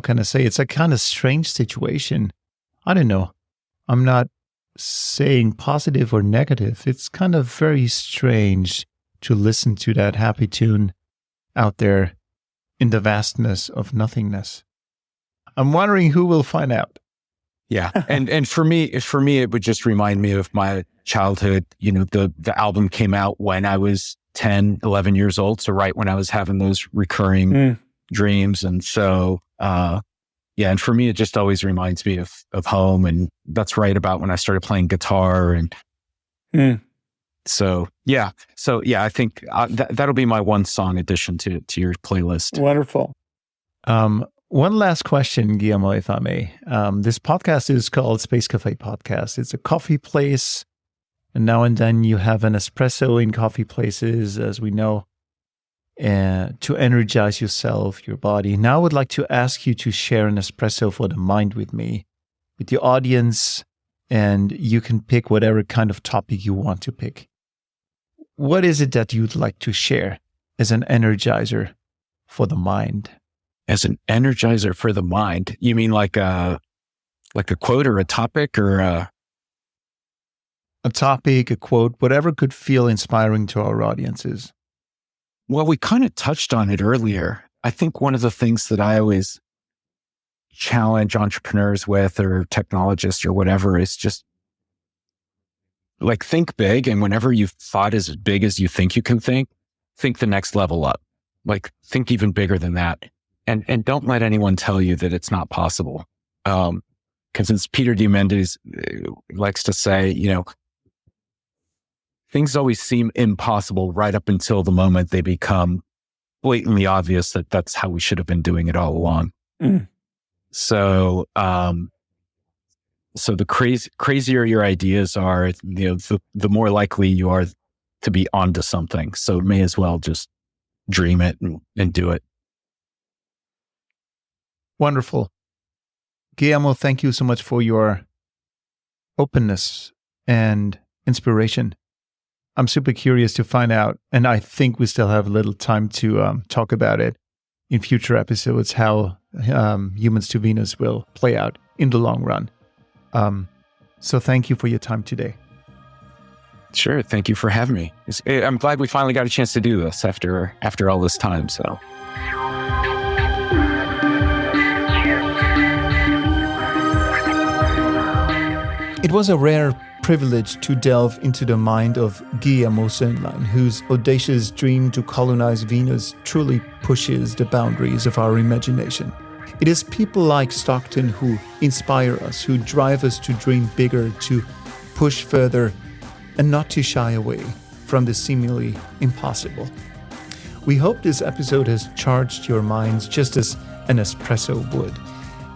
can I say? It's a kind of strange situation. I don't know. I'm not saying positive or negative. It's kind of very strange to listen to that happy tune out there in the vastness of nothingness. I'm wondering who will find out. Yeah. And for me, it would just remind me of my childhood. You know, the album came out when I was 10, 11 years old. So right when I was having those recurring dreams. And so, and for me, it just always reminds me of home. And that's right about when I started playing guitar. And so, I think that'll be my one song addition to your playlist. Wonderful. One last question, Guillermo, if I may. This podcast is called Space Café Podcast. It's a coffee place. And now and then you have an espresso in coffee places, as we know, to energize yourself, your body. Now I would like to ask you to share an espresso for the mind with me, with the audience, and you can pick whatever kind of topic you want to pick. What is it that you'd like to share as an energizer for the mind? As an energizer for the mind, you mean like a quote or a topic or a topic, a quote, whatever could feel inspiring to our audiences? Well, we kind of touched on it earlier. I think one of the things that I always challenge entrepreneurs with, or technologists or whatever, is just like, think big. And whenever you've thought as big as you think you can think the next level up. Like, think even bigger than that. And don't let anyone tell you that it's not possible. Because as Peter Diamandis likes to say, you know, things always seem impossible right up until the moment they become blatantly obvious that that's how we should have been doing it all along. So, so the crazier your ideas are, you know, the more likely you are to be onto something. So may as well just dream it and do it. Wonderful. Guillermo, thank you so much for your openness and inspiration. I'm super curious to find out, and I think we still have a little time to talk about it in future episodes, how Humans to Venus will play out in the long run. So thank you for your time today. Sure. Thank you for having me. I'm glad we finally got a chance to do this after all this time. So. It was a rare privilege to delve into the mind of Guillermo Soehnlein, whose audacious dream to colonize Venus truly pushes the boundaries of our imagination. It is people like Stockton who inspire us, who drive us to dream bigger, to push further, and not to shy away from the seemingly impossible. We hope this episode has charged your minds just as an espresso would.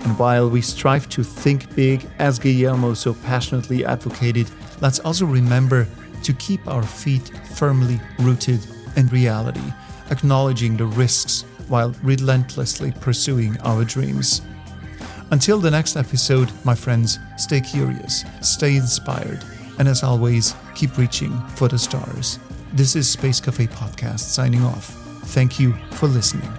And while we strive to think big, as Guillermo so passionately advocated, let's also remember to keep our feet firmly rooted in reality, acknowledging the risks while relentlessly pursuing our dreams. Until the next episode, my friends, stay curious, stay inspired, and as always, keep reaching for the stars. This is Space Café Podcast signing off. Thank you for listening.